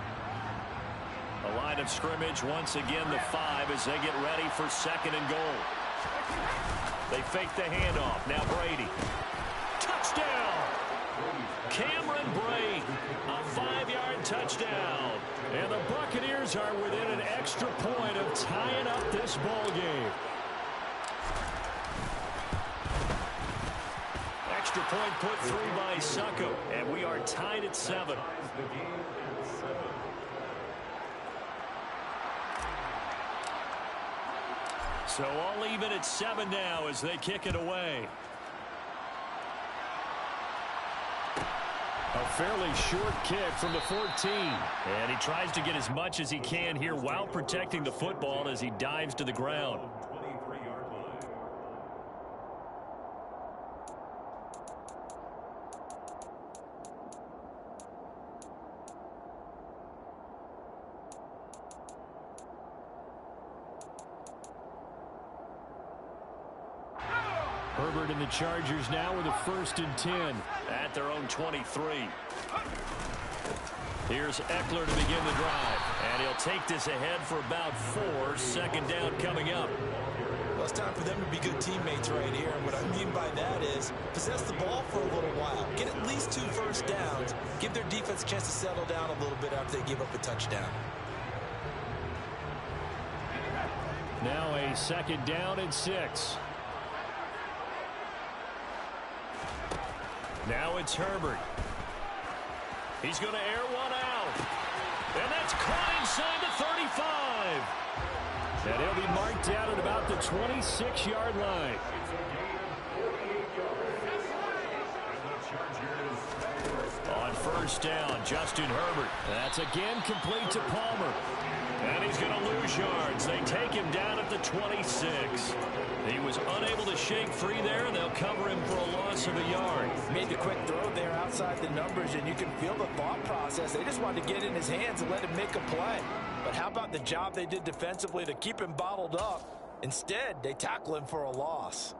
A line of scrimmage, once again the 5 as they get ready for 2nd and goal. They fake the handoff. Now Brady. Touchdown! Cameron Brate, a 5-yard touchdown. And the Buccaneers are within an extra point of tying up this ball game. Extra point put through by Succo, and we are tied at 7. So all even at 7 now as they kick it away. A fairly short kick from the 14. And he tries to get as much as he can here while protecting the football as he dives to the ground. Herbert and the Chargers now with a 1st and 10 at their own 23. Here's Eckler to begin the drive, and he'll take this ahead for about 4. 2nd down coming up. Well, it's time for them to be good teammates right here. And what I mean by that is possess the ball for a little while. Get at least 2 first downs. Give their defense a chance to settle down a little bit after they give up a touchdown. Now a 2nd down and 6. Now it's Herbert. He's going to air one out. And that's caught inside the 35. And he'll be marked down at about the 26-yard line. On 1st down, Justin Herbert. That's again complete to Palmer. And he's going to lose yards. They take him down at the 26. He was unable to shake free there, and they'll cover him for a loss of a yard. Made the quick throw there outside the numbers, and you can feel the thought process. They just wanted to get in his hands and let him make a play. But how about the job they did defensively to keep him bottled up? Instead, they tackle him for a loss.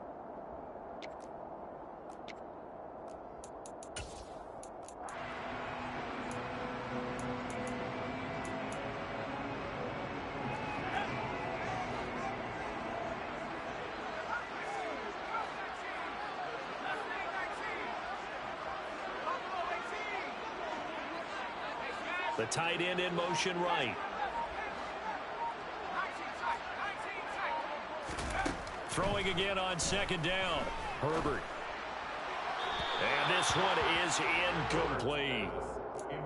The tight end in motion right. Throwing again on 2nd down. Herbert. And this one is incomplete.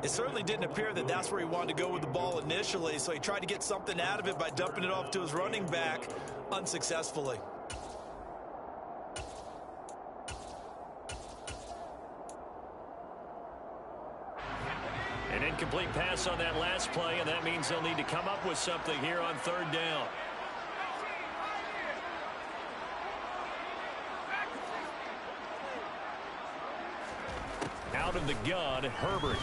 It certainly didn't appear that that's where he wanted to go with the ball initially, so he tried to get something out of it by dumping it off to his running back unsuccessfully. An incomplete pass on that last play, and that means they'll need to come up with something here on 3rd down. Out of the gun, Herbert.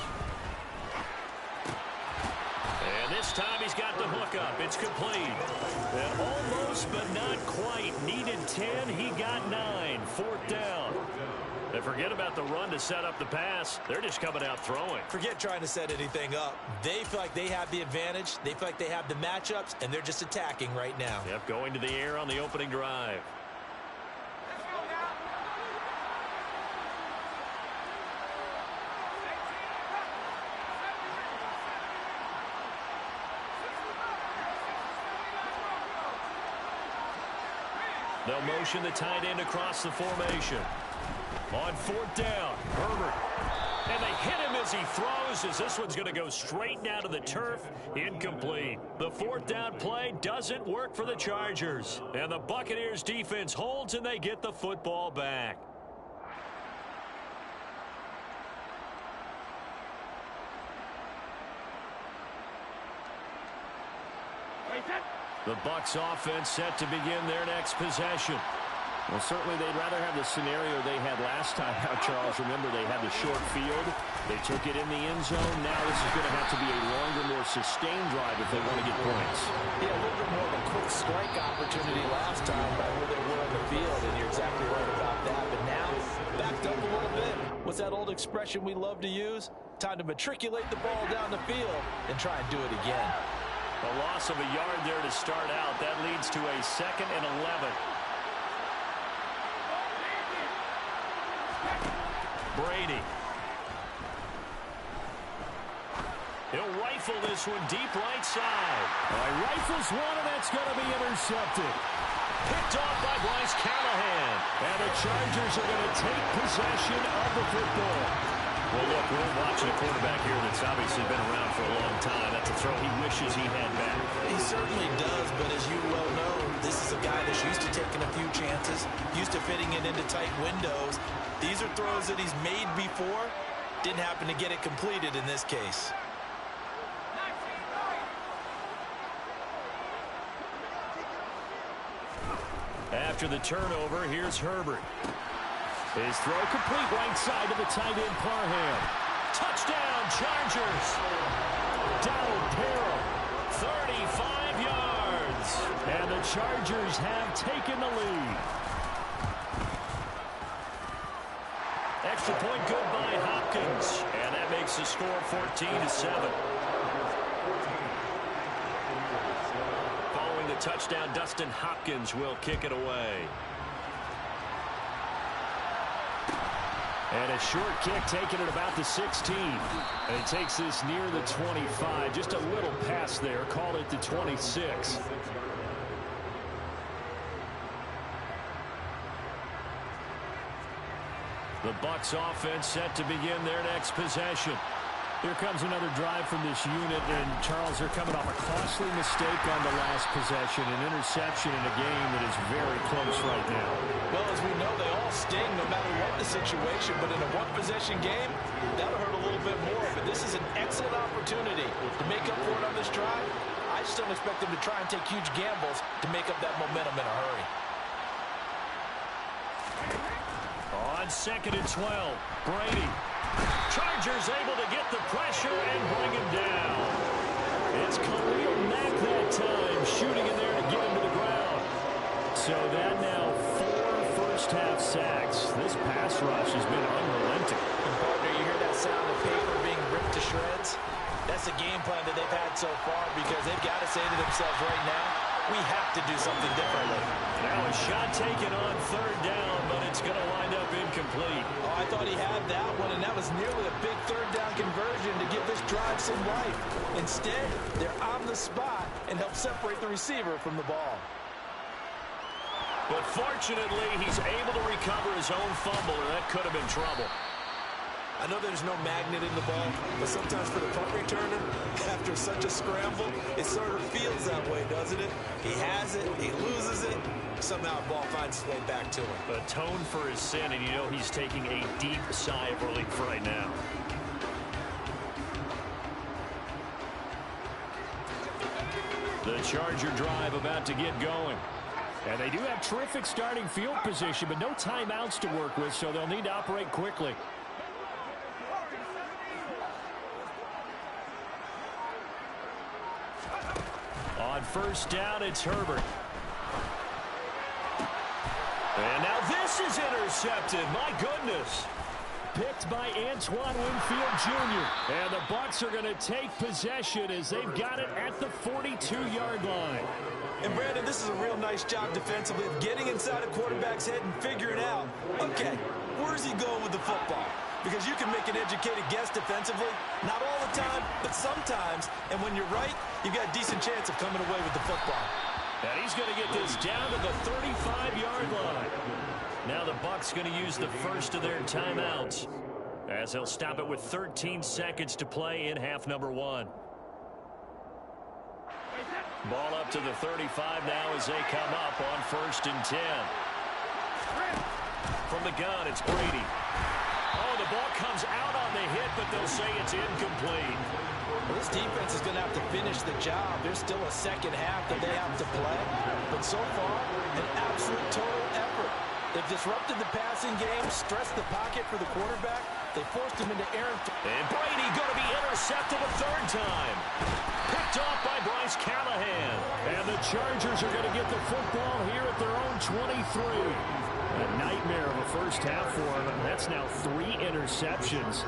And this time he's got the hook up. It's complete. And almost, but not quite. Needed 10. He got 9. 4th down. And forget about the run to set up the pass. They're just coming out throwing. Forget trying to set anything up. They feel like they have the advantage. They feel like they have the matchups, and they're just attacking right now. Yep, going to the air on the opening drive. They'll motion the tight end across the formation. On 4th down, Herbert. And they hit him as he throws, as this one's going to go straight down to the turf. Incomplete. The 4th down play doesn't work for the Chargers. And the Buccaneers defense holds, and they get the football back. The Bucs offense set to begin their next possession. Well, certainly they'd rather have the scenario they had last time out, Charles. Remember, they had the short field. They took it in the end zone. Now this is going to have to be a longer, more sustained drive if they want to get points. Yeah, a little bit more of a quick strike opportunity last time by where they were on the field, and you're exactly right about that. But now, backed up a little bit. What's that old expression we love to use? Time to matriculate the ball down the field and try and do it again. A loss of a yard there to start out. That leads to a 2nd and 11. Brady. He'll rifle this one deep right side. Rifles one, and that's going to be intercepted. Picked off by Bryce Callahan. And the Chargers are going to take possession of the football. Well, look, we're watching a quarterback here that's obviously been around for a long time. That's a throw he wishes he had back. He certainly does, but as you well know, This is a guy that's used to taking a few chances, used to fitting it into tight windows. These are throws that he's made before. Didn't happen to get it completed in this case. After the turnover, here's Herbert. His throw complete right side to the tight end Parham. Touchdown, Chargers. Donald Parham, 35 yards. And the Chargers have taken the lead. Extra point good by Hopkins. And that makes the score 14-7. Following the touchdown, Dustin Hopkins will kick it away. And a short kick taken at about the 16. And he takes this near the 25. Just a little pass there. Call it the 26. The Bucs offense set to begin their next possession. Here comes another drive from this unit, and Charles, they're coming off a costly mistake on the last possession, an interception in a game that is very close right now. Well, as we know, they all sting no matter what the situation, but in a one-possession game, that'll hurt a little bit more. But this is an excellent opportunity to make up for it on this drive. I just don't expect them to try and take huge gambles to make up that momentum in a hurry. On 2nd and 12, Brady. Chargers able to get the pressure and bring him down. It's Khalil Mack that time, shooting in there to get him to the ground. So that now 4 first-half sacks. This pass rush has been unrelenting. And partner, you hear that sound of paper being ripped to shreds? That's the game plan that they've had so far because they've got to say to themselves right now, we have to do something differently. Now a shot taken on 3rd down, but it's going to wind up incomplete. Oh, I thought he had that one, and that was nearly a big 3rd down conversion to give this drive some life. Instead, they're on the spot and help separate the receiver from the ball. But fortunately, he's able to recover his own fumble, or that could have been trouble. I know there's no magnet in the ball, but sometimes for the punt returner, after such a scramble, it sort of feels that way, doesn't it? He has it, he loses it, somehow the ball finds its way back to him. Atone for his sin, and you know he's taking a deep sigh of relief right now. The Charger drive about to get going. And they do have terrific starting field position, but no timeouts to work with, so they'll need to operate quickly. On 1st down, it's Herbert. And now this is intercepted. My goodness. Picked by Antoine Winfield Jr. And the Bucs are going to take possession as they've got it at the 42-yard line. And Brandon, this is a real nice job defensively of getting inside a quarterback's head and figuring out, okay, where's he going with the football? Because you can make an educated guess defensively, not all the time, but sometimes. And when you're right, you've got a decent chance of coming away with the football. And he's going to get this down to the 35-yard line. Now the Bucs going to use the first of their timeouts as they'll stop it with 13 seconds to play in half number 1. Ball up to the 35 now as they come up on 1st and 10. From the gun, it's Brady. Oh, the ball comes out on the hit, but they'll say it's incomplete. Well, this defense is going to have to finish the job. There's still a second half that they have to play. But so far, an absolute total effort. They've disrupted the passing game, stressed the pocket for the quarterback. They forced him into errant. And Brady going to be intercepted a 3rd time. Picked off by Bryce Callahan. And the Chargers are going to get the football here at their own 23. A nightmare of a first half for him. That's now 3 interceptions.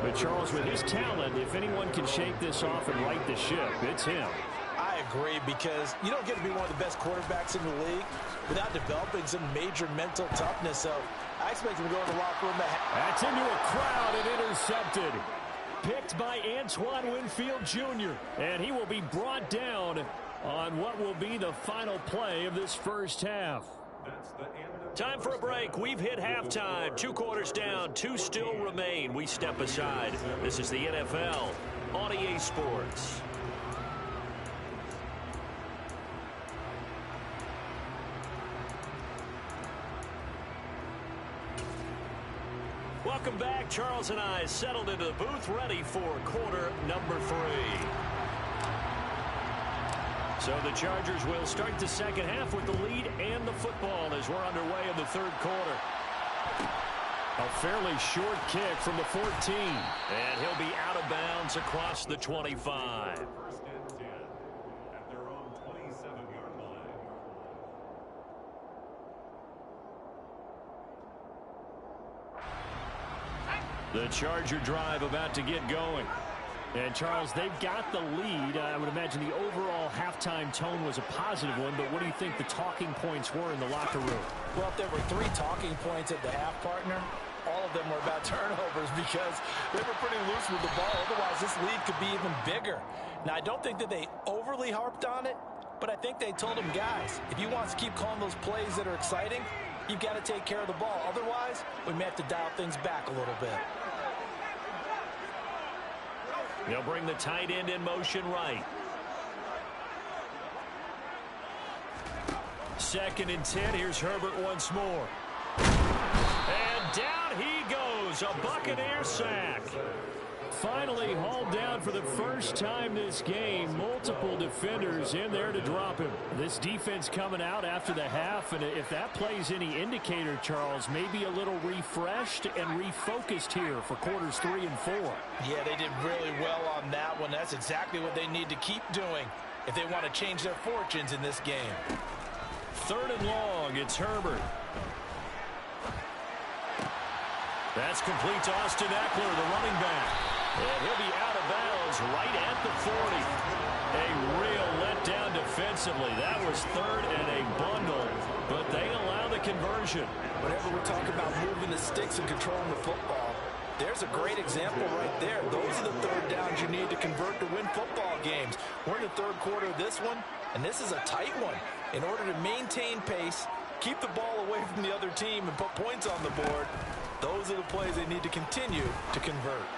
But Charles, with his talent, if anyone can shake this off and right the ship, it's him. I agree, because you don't get to be one of the best quarterbacks in the league without developing some major mental toughness. So I expect him to go in the locker room. That's into a crowd and intercepted. Picked by Antoine Winfield Jr. And he will be brought down on what will be the final play of this first half. Time for a break. We've hit halftime. 2 quarters down. 2 still remain. We step aside. This is the NFL on EA Sports. Welcome back. Charles and I settled into the booth, ready for quarter number 3. So the Chargers will start the second half with the lead and the football as we're underway in the third quarter. A fairly short kick from the 14. And he'll be out of bounds across the 25. First and 10 at their own 27-yard line. The Charger drive about to get going. And, Charles, they've got the lead. I would imagine the overall halftime tone was a positive one, but what do you think the talking points were in the locker room? Well, if there were 3 talking points at the half, partner, all of them were about turnovers because they were pretty loose with the ball. Otherwise, this lead could be even bigger. Now, I don't think that they overly harped on it, but I think they told them, guys, if you want to keep calling those plays that are exciting, you've got to take care of the ball. Otherwise, we may have to dial things back a little bit. They'll bring the tight end in motion right. 2nd and 10. Here's Herbert once more. And down he goes. A Buccaneer sack. Finally hauled down for the first time this game. Multiple defenders in there to drop him. This defense coming out after the half, and if that plays any indicator, Charles, maybe a little refreshed and refocused here for quarters 3 and 4. Yeah, they did really well on that one. That's exactly what they need to keep doing if they want to change their fortunes in this game. 3rd and long. It's Herbert. That's complete to Austin Eckler, the running back. And he'll be out of bounds right at the 40. A real letdown defensively. That was 3rd and a bundle, but they allow the conversion. Whenever we're talking about moving the sticks and controlling the football, there's a great example right there. Those are the 3rd downs you need to convert to win football games. We're in the 3rd quarter of this one, and this is a tight one. In order to maintain pace, keep the ball away from the other team, and put points on the board, those are the plays they need to continue to convert.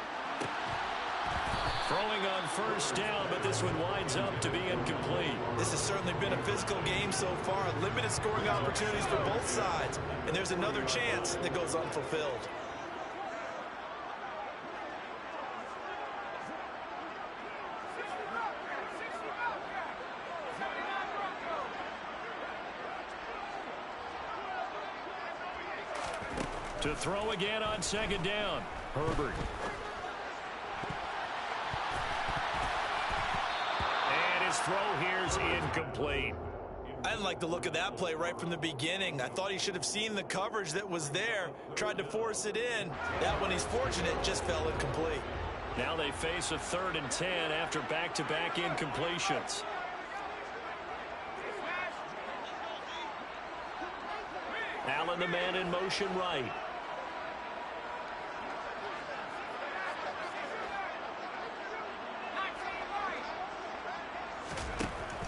Throwing on 1st down, but this one winds up to be incomplete. This has certainly been a physical game so far. Limited scoring opportunities for both sides. And there's another chance that goes unfulfilled. To throw again on 2nd down. Herbert. And his throw here's incomplete. I didn't like the look of that play right from the beginning. I thought he should have seen the coverage that was there, tried to force it in. That one, he's fortunate, just fell incomplete. Now they face a 3rd and 10 after back-to-back incompletions. Allen, the man in motion right.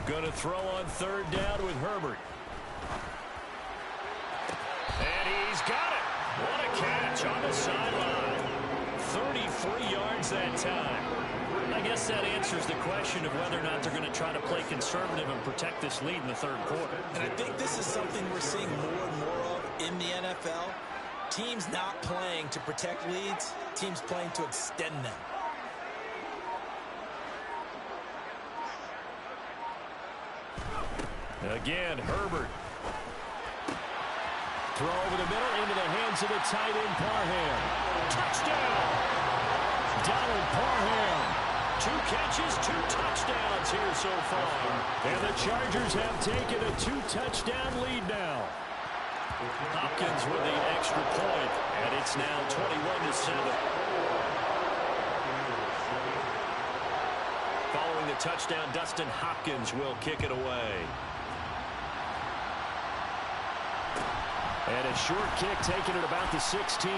Going to throw on 3rd down with Herbert. And he's got it. What a catch on the sideline. 33 yards that time. I guess that answers the question of whether or not they're going to try to play conservative and protect this lead in the 3rd quarter. And I think this is something we're seeing more and more of in the NFL. Teams not playing to protect leads, teams playing to extend them. Again, Herbert. Throw over the middle into the hands of the tight end, Parham. Touchdown! Donald Parham. 2 catches, 2 touchdowns here so far. And the Chargers have taken a 2-touchdown lead now. Hopkins with the extra point, and it's now 21-7. Following the touchdown, Dustin Hopkins will kick it away. And a short kick taken at about the 16.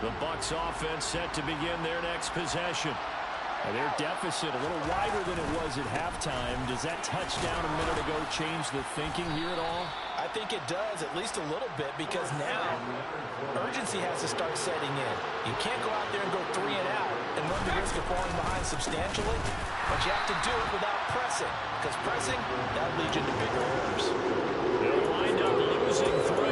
The Bucs offense set to begin their next possession. Their deficit a little wider than it was at halftime. Does that touchdown a minute ago change the thinking here at all? I think it does, at least a little bit, because now urgency has to start setting in. You can't go out there and go 3 and out and run the risk of falling behind substantially, but you have to do it without pressing, because pressing, that'll lead you to bigger errors. They'll wind up losing 3,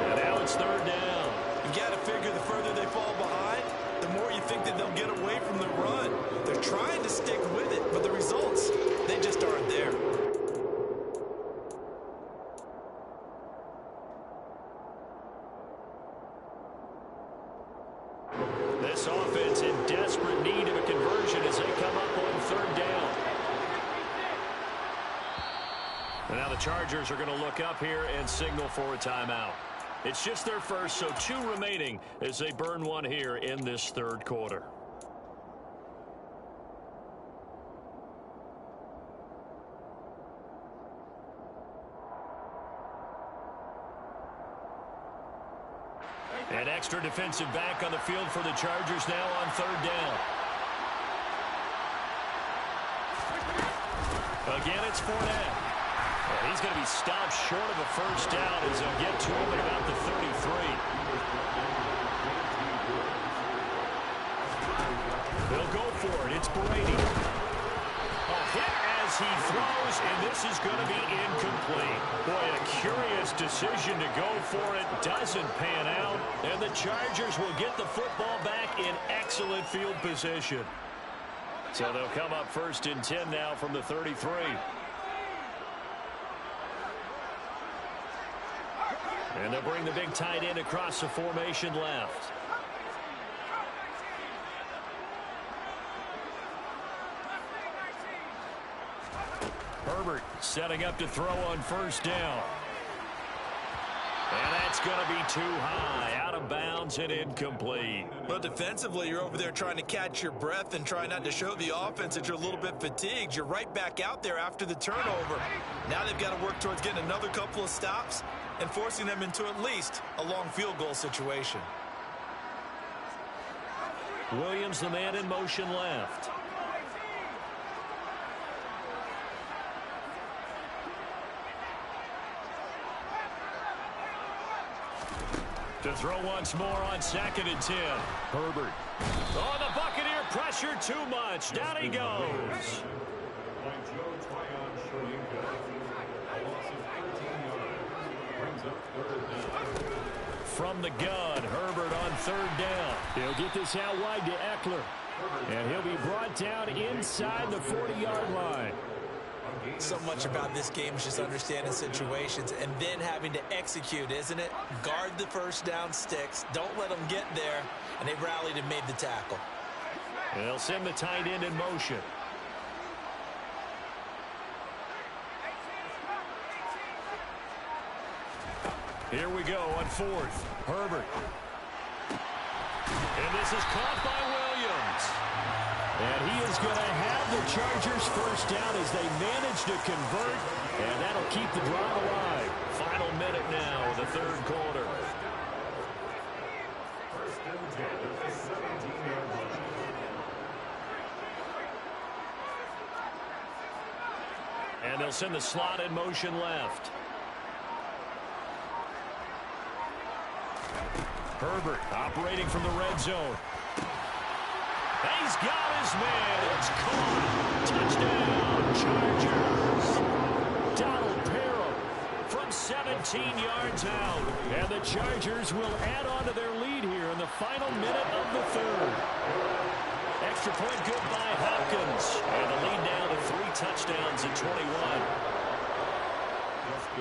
and now it's 3rd down. You got to figure the further they fall behind, the more you think that they'll get away from the run. They're trying to stick with it, but the results, they just aren't there. This offense in desperate need of a conversion as they come up on 3rd down. And now the Chargers are going to look up here and signal for a timeout. It's just their first, so 2 remaining as they burn 1 here in this 3rd quarter. An extra defensive back on the field for the Chargers now on 3rd down. Again, it's Fournette. And he's going to be stopped short of a first down as they'll get to him at about the 33. They'll go for it. It's Brady. A hit as he throws, and this is going to be incomplete. Boy, a curious decision to go for it. Doesn't pan out, and the Chargers will get the football back in excellent field position. So they'll come up 1st and 10 now from the 33. And they'll bring the big tight end across the formation left. Herbert setting up to throw on 1st down. And that's going to be too high, out of bounds and incomplete. Well, defensively, you're over there trying to catch your breath and try not to show the offense that you're a little bit fatigued. You're right back out there after the turnover. Now they've got to work towards getting another couple of stops and forcing them into at least a long field goal situation. Williams, the man in motion left. To throw once more on 2nd and 10. Herbert. Oh, the Buccaneer pressure too much. Down he goes. From the gun, Herbert on 3rd down. He'll get this out wide to Eckler. And he'll be brought down inside the 40-yard line. So much about this game is just understanding situations and then having to execute, isn't it? Guard the first down sticks. Don't let them get there. And they rallied and made the tackle. And they'll send the tight end in motion. Here we go on 4th. Herbert. And this is caught by Williams. And he is going to have the Chargers first down as they manage to convert. And that'll keep the drive alive. Final minute now of the 3rd quarter. And they'll send the slot in motion left. Herbert operating from the red zone. He's got his man. It's caught. Touchdown, Chargers. Donald Parham from 17 yards out. And the Chargers will add on to their lead here in the final minute of the 3rd. Extra point good by Hopkins. And the lead down to 3 touchdowns at 21.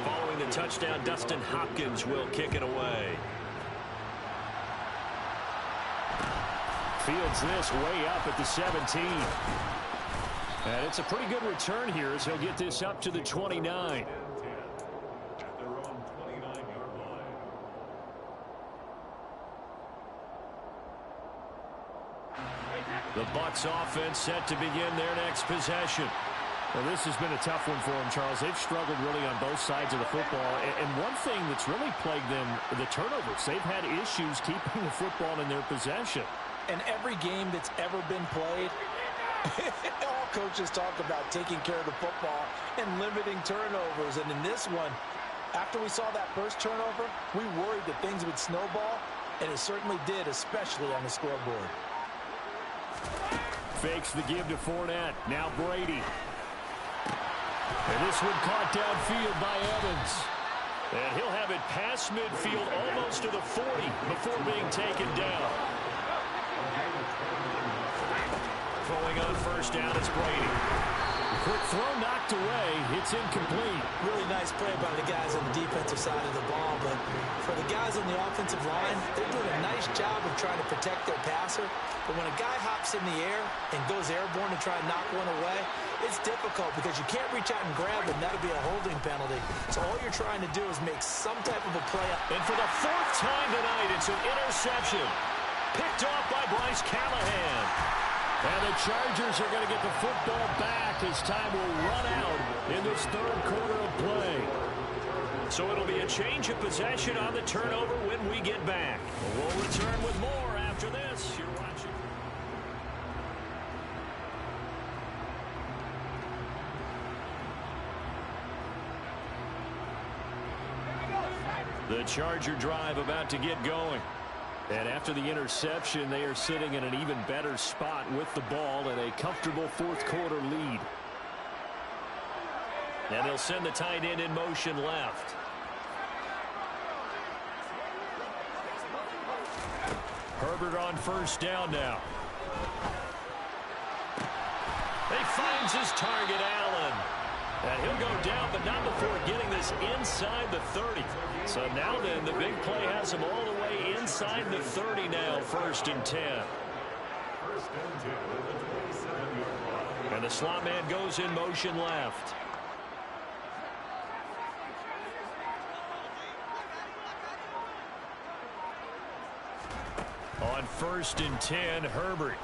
Following the touchdown, Dustin Hopkins will kick it away. Fields this way up at the 17. And it's a pretty good return here as he'll get this up to the 29. The Bucs offense set to begin their next possession. Well, this has been a tough one for them, Charles. They've struggled really on both sides of the football. And one thing that's really plagued them, the turnovers. They've had issues keeping the football in their possession. And every game that's ever been played, all coaches talk about taking care of the football and limiting turnovers. And in this one, after we saw that first turnover, we worried that things would snowball. And it certainly did, especially on the scoreboard. Fakes the give to Fournette. Now Brady. And this one caught downfield by Evans. And he'll have it past midfield almost to the 40 before being taken down. Throwing on first down, it's Brady. Quick throw knocked away. It's incomplete. Really nice play by the guys on the defensive side of the ball, but for the guys on the offensive line, they're doing a nice job of trying to protect their passer. But when a guy hops in the air and goes airborne to try and knock one away, it's difficult because you can't reach out and grab him. That'll be a holding penalty. So all you're trying to do is make some type of a play. And for the fourth time tonight, it's an interception. Picked off by Bryce Callahan. And the Chargers are going to get the football back as time will run out in this third quarter of play. So it'll be a change of possession on the turnover when we get back. We'll return with more after this. You're watching. The Charger drive about to get going. And after the interception, they are sitting in an even better spot with the ball and a comfortable fourth quarter lead. And they'll send the tight end in motion left. Herbert on first down now. He finds his target, Allen. And he'll go down, but not before getting this inside the 30. So now then, the big play has him all the way inside the 30 now, 1st and 10. And the slot man goes in motion left. On 1st and 10, Herbert.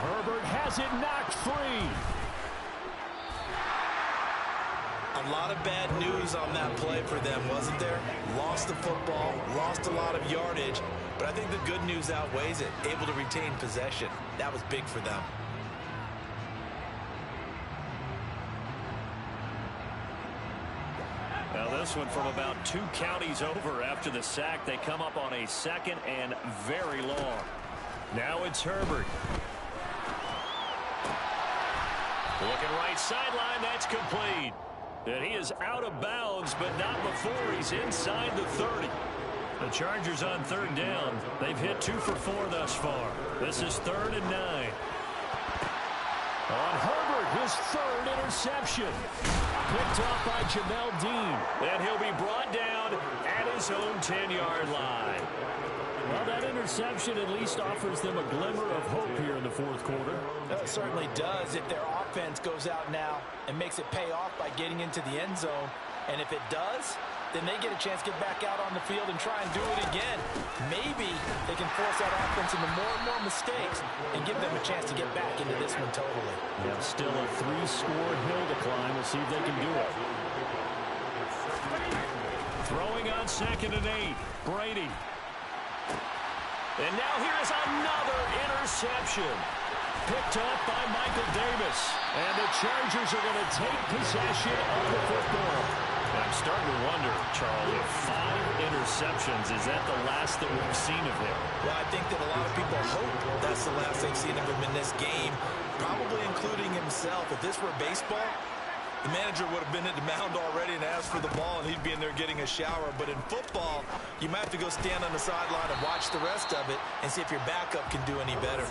Herbert has it knocked free. A lot of bad news on that play for them, wasn't there? Lost the football, lost a lot of yardage, but I think the good news outweighs it. Able to retain possession. That was big for them. Now this one from about 2 counties over after the sack. They come up on a 2nd and very long. Now it's Herbert. Looking right sideline, that's complete. And he is out of bounds, but not before he's inside the 30. The Chargers on 3rd down. They've hit 2 for 4 thus far. This is 3rd and 9. On Herbert, his 3rd interception. Picked off by Jamel Dean. And he'll be brought down at his own 10-yard line. Well, that interception at least offers them a glimmer of hope here in the fourth quarter. It certainly does if their offense goes out now and makes it pay off by getting into the end zone. And if it does, then they get a chance to get back out on the field and try and do it again. Maybe they can force that offense into more and more mistakes and give them a chance to get back into this one totally. Yeah, still a 3-score hill to climb. We'll see if they can do it. Throwing on 2nd and 8, Brady. And now here is another interception. Picked off by Michael Davis. And the Chargers are going to take possession of the football. And I'm starting to wonder, Charlie, if 5 interceptions, is that the last that we've seen of him? Well, I think that a lot of people hope that's the last they've seen of him in this game, probably including himself. If this were baseball, the manager would have been at the mound already and asked for the ball, and he'd be in there getting a shower. But in football, you might have to go stand on the sideline and watch the rest of it and see if your backup can do any better.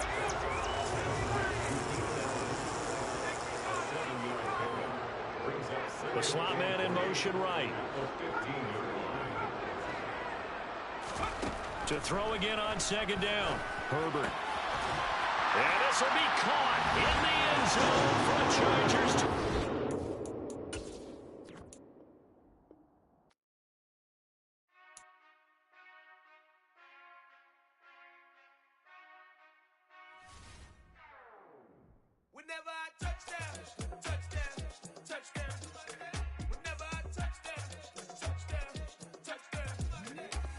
The slot man in motion right. To throw again on 2nd down. Herbert. And this will be caught in the end zone for the Chargers. Whenever I touchdown, touchdown, touchdown. Whenever I touchdown, touchdown, touchdown.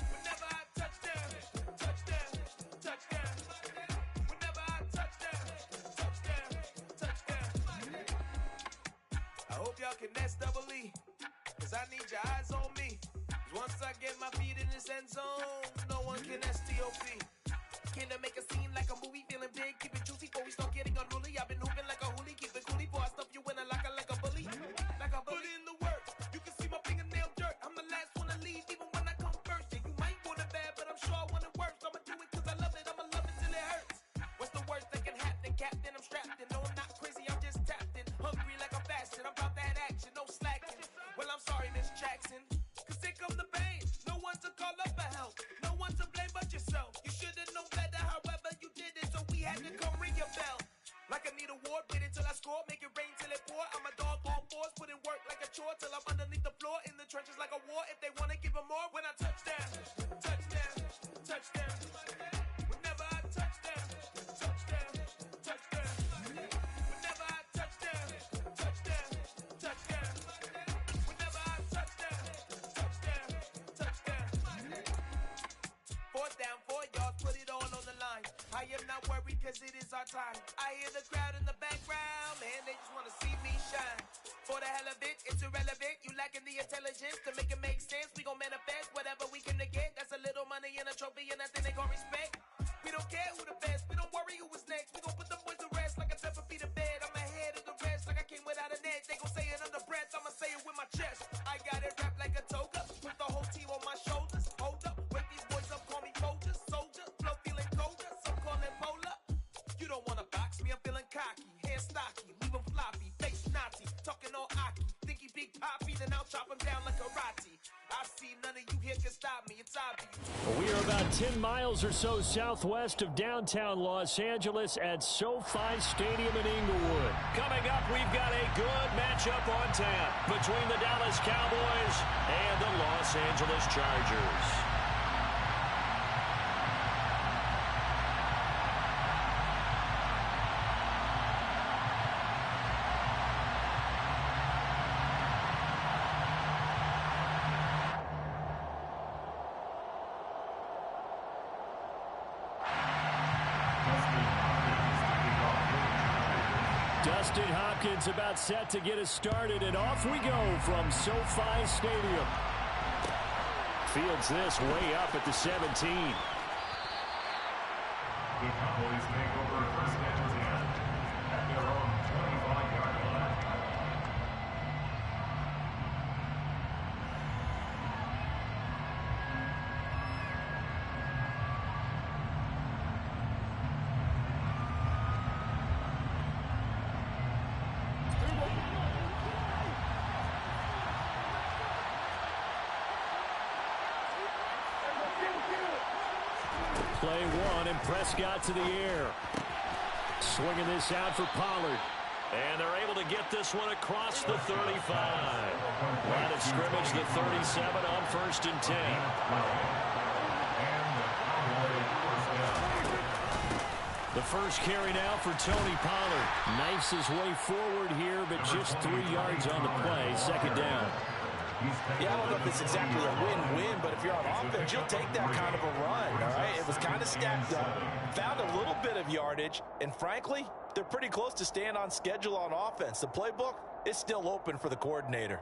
Whenever I touchdown, touchdown, touchdown. Whenever I touchdown, touchdown, touchdown. I hope y'all can nest double E, 'cause I need your eyes on me. 'Cause once I get my feet in this end zone, no one an STOP. Came to make a scene like a movie, feeling big, keep it juicy before we start getting unruly. I've been hooping like a hoolie, keep it coolie before I stuff you in a locker like a bully. Like a bully. Put in the work, you can see my fingernail dirt. I'm the last one to leave, even when I come first. Yeah, you might want it bad, but I'm sure I want it worse. I'ma do it cause I love it, I'ma love it till it hurts. What's the worst that can happen, Captain? I'm strapped in, no I'm not crazy, I'm just tapped in. Hungry like I'm fasting, I'm about that action, no slacking. Well, I'm sorry, Miss Jackson, cause here come the pain. No one to call up for help, no one to blame but yourself. You should've known better, however you did it, so we had to come ring your bell. Like I need a award, wait until I score, make it rain till it pour. I'm a dog on fours, put in work like a chore till I'm underneath the floor, in the trenches like a war. If they wanna give them more, when I touch down, touchdown, touchdown. Whenever I touch down, touchdown, touchdown. Whenever I touch down, touchdown, touchdown. Whenever I touch down, touchdown, touchdown. 4th down, 4 yards, put it all on the line. I am not worried cause it is our time. I hear the crowd in the background, man, they just wanna see me shine. For the hell of it, it's irrelevant. You lacking the intelligence to make it make sense. We gon' manifest whatever we came to get. That's a little money and a trophy and nothing they call respect. We don't care who the best, we don't worry who was next. We gon' put the boys to rest like a 7 feet of bed. I'm ahead of the rest like I came without a net. They gon' say it under breath, I'ma say it with my chest. I got it wrapped like a toga, put the whole team on my shoulders. Hold up, wake these boys up, call me Folger, soldier, flow feeling colder, some call it polar. You don't wanna box me, I'm feeling cocky, hair stocky, leave him floppy, face naughty, talking all aki. Think he big poppy, then I'll chop him down like karate. I see none of you here can stop me, it's obvious. We are about 10 miles or so southwest of downtown Los Angeles at SoFi Stadium in Inglewood. Coming up, we've got a good matchup on tap between the Dallas Cowboys and the Los Angeles Chargers. Dustin Hopkins about set to get us started, and off we go from SoFi Stadium. Fields this way up at the 17. The Cowboys take over first and 10 at their own 25-yard line. Play one, and Prescott to the air. Swinging this out for Pollard. And they're able to get this one across the 35. Line of scrimmage, the 37 on 1st and 10. The first carry now for Tony Pollard. Knifes his way forward here, but just 3 yards on the play. 2nd down. Yeah, I don't know if it's exactly a win-win, but if you're on offense, you'll take that kind of a run, all right? It was kind of stacked up, found a little bit of yardage, and frankly, they're pretty close to staying on schedule on offense. The playbook is still open for the coordinator.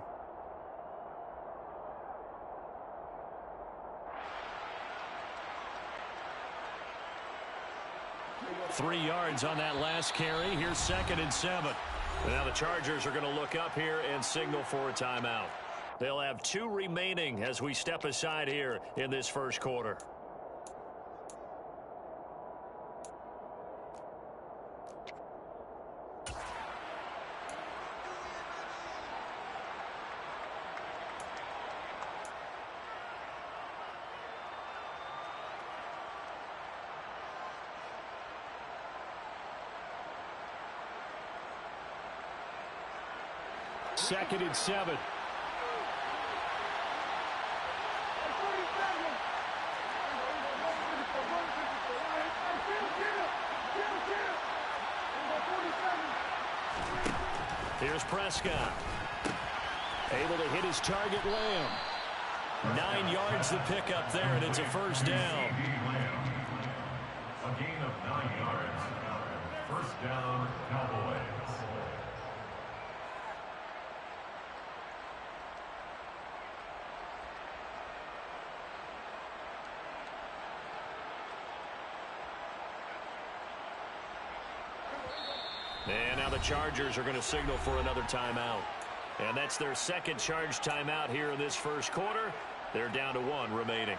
Three yards on that last carry. Here's 2nd and 7. Now the Chargers are going to look up here and signal for a timeout. They'll have 2 remaining as we step aside here in this first quarter. Second and 7. Here's Prescott. Able to hit his target, Lamb. 9 yards the pickup there, and it's a first down. A gain of 9 yards. First down, Cowboys. And now the Chargers are going to signal for another timeout. And that's their second charge timeout here in this first quarter. They're down to 1 remaining.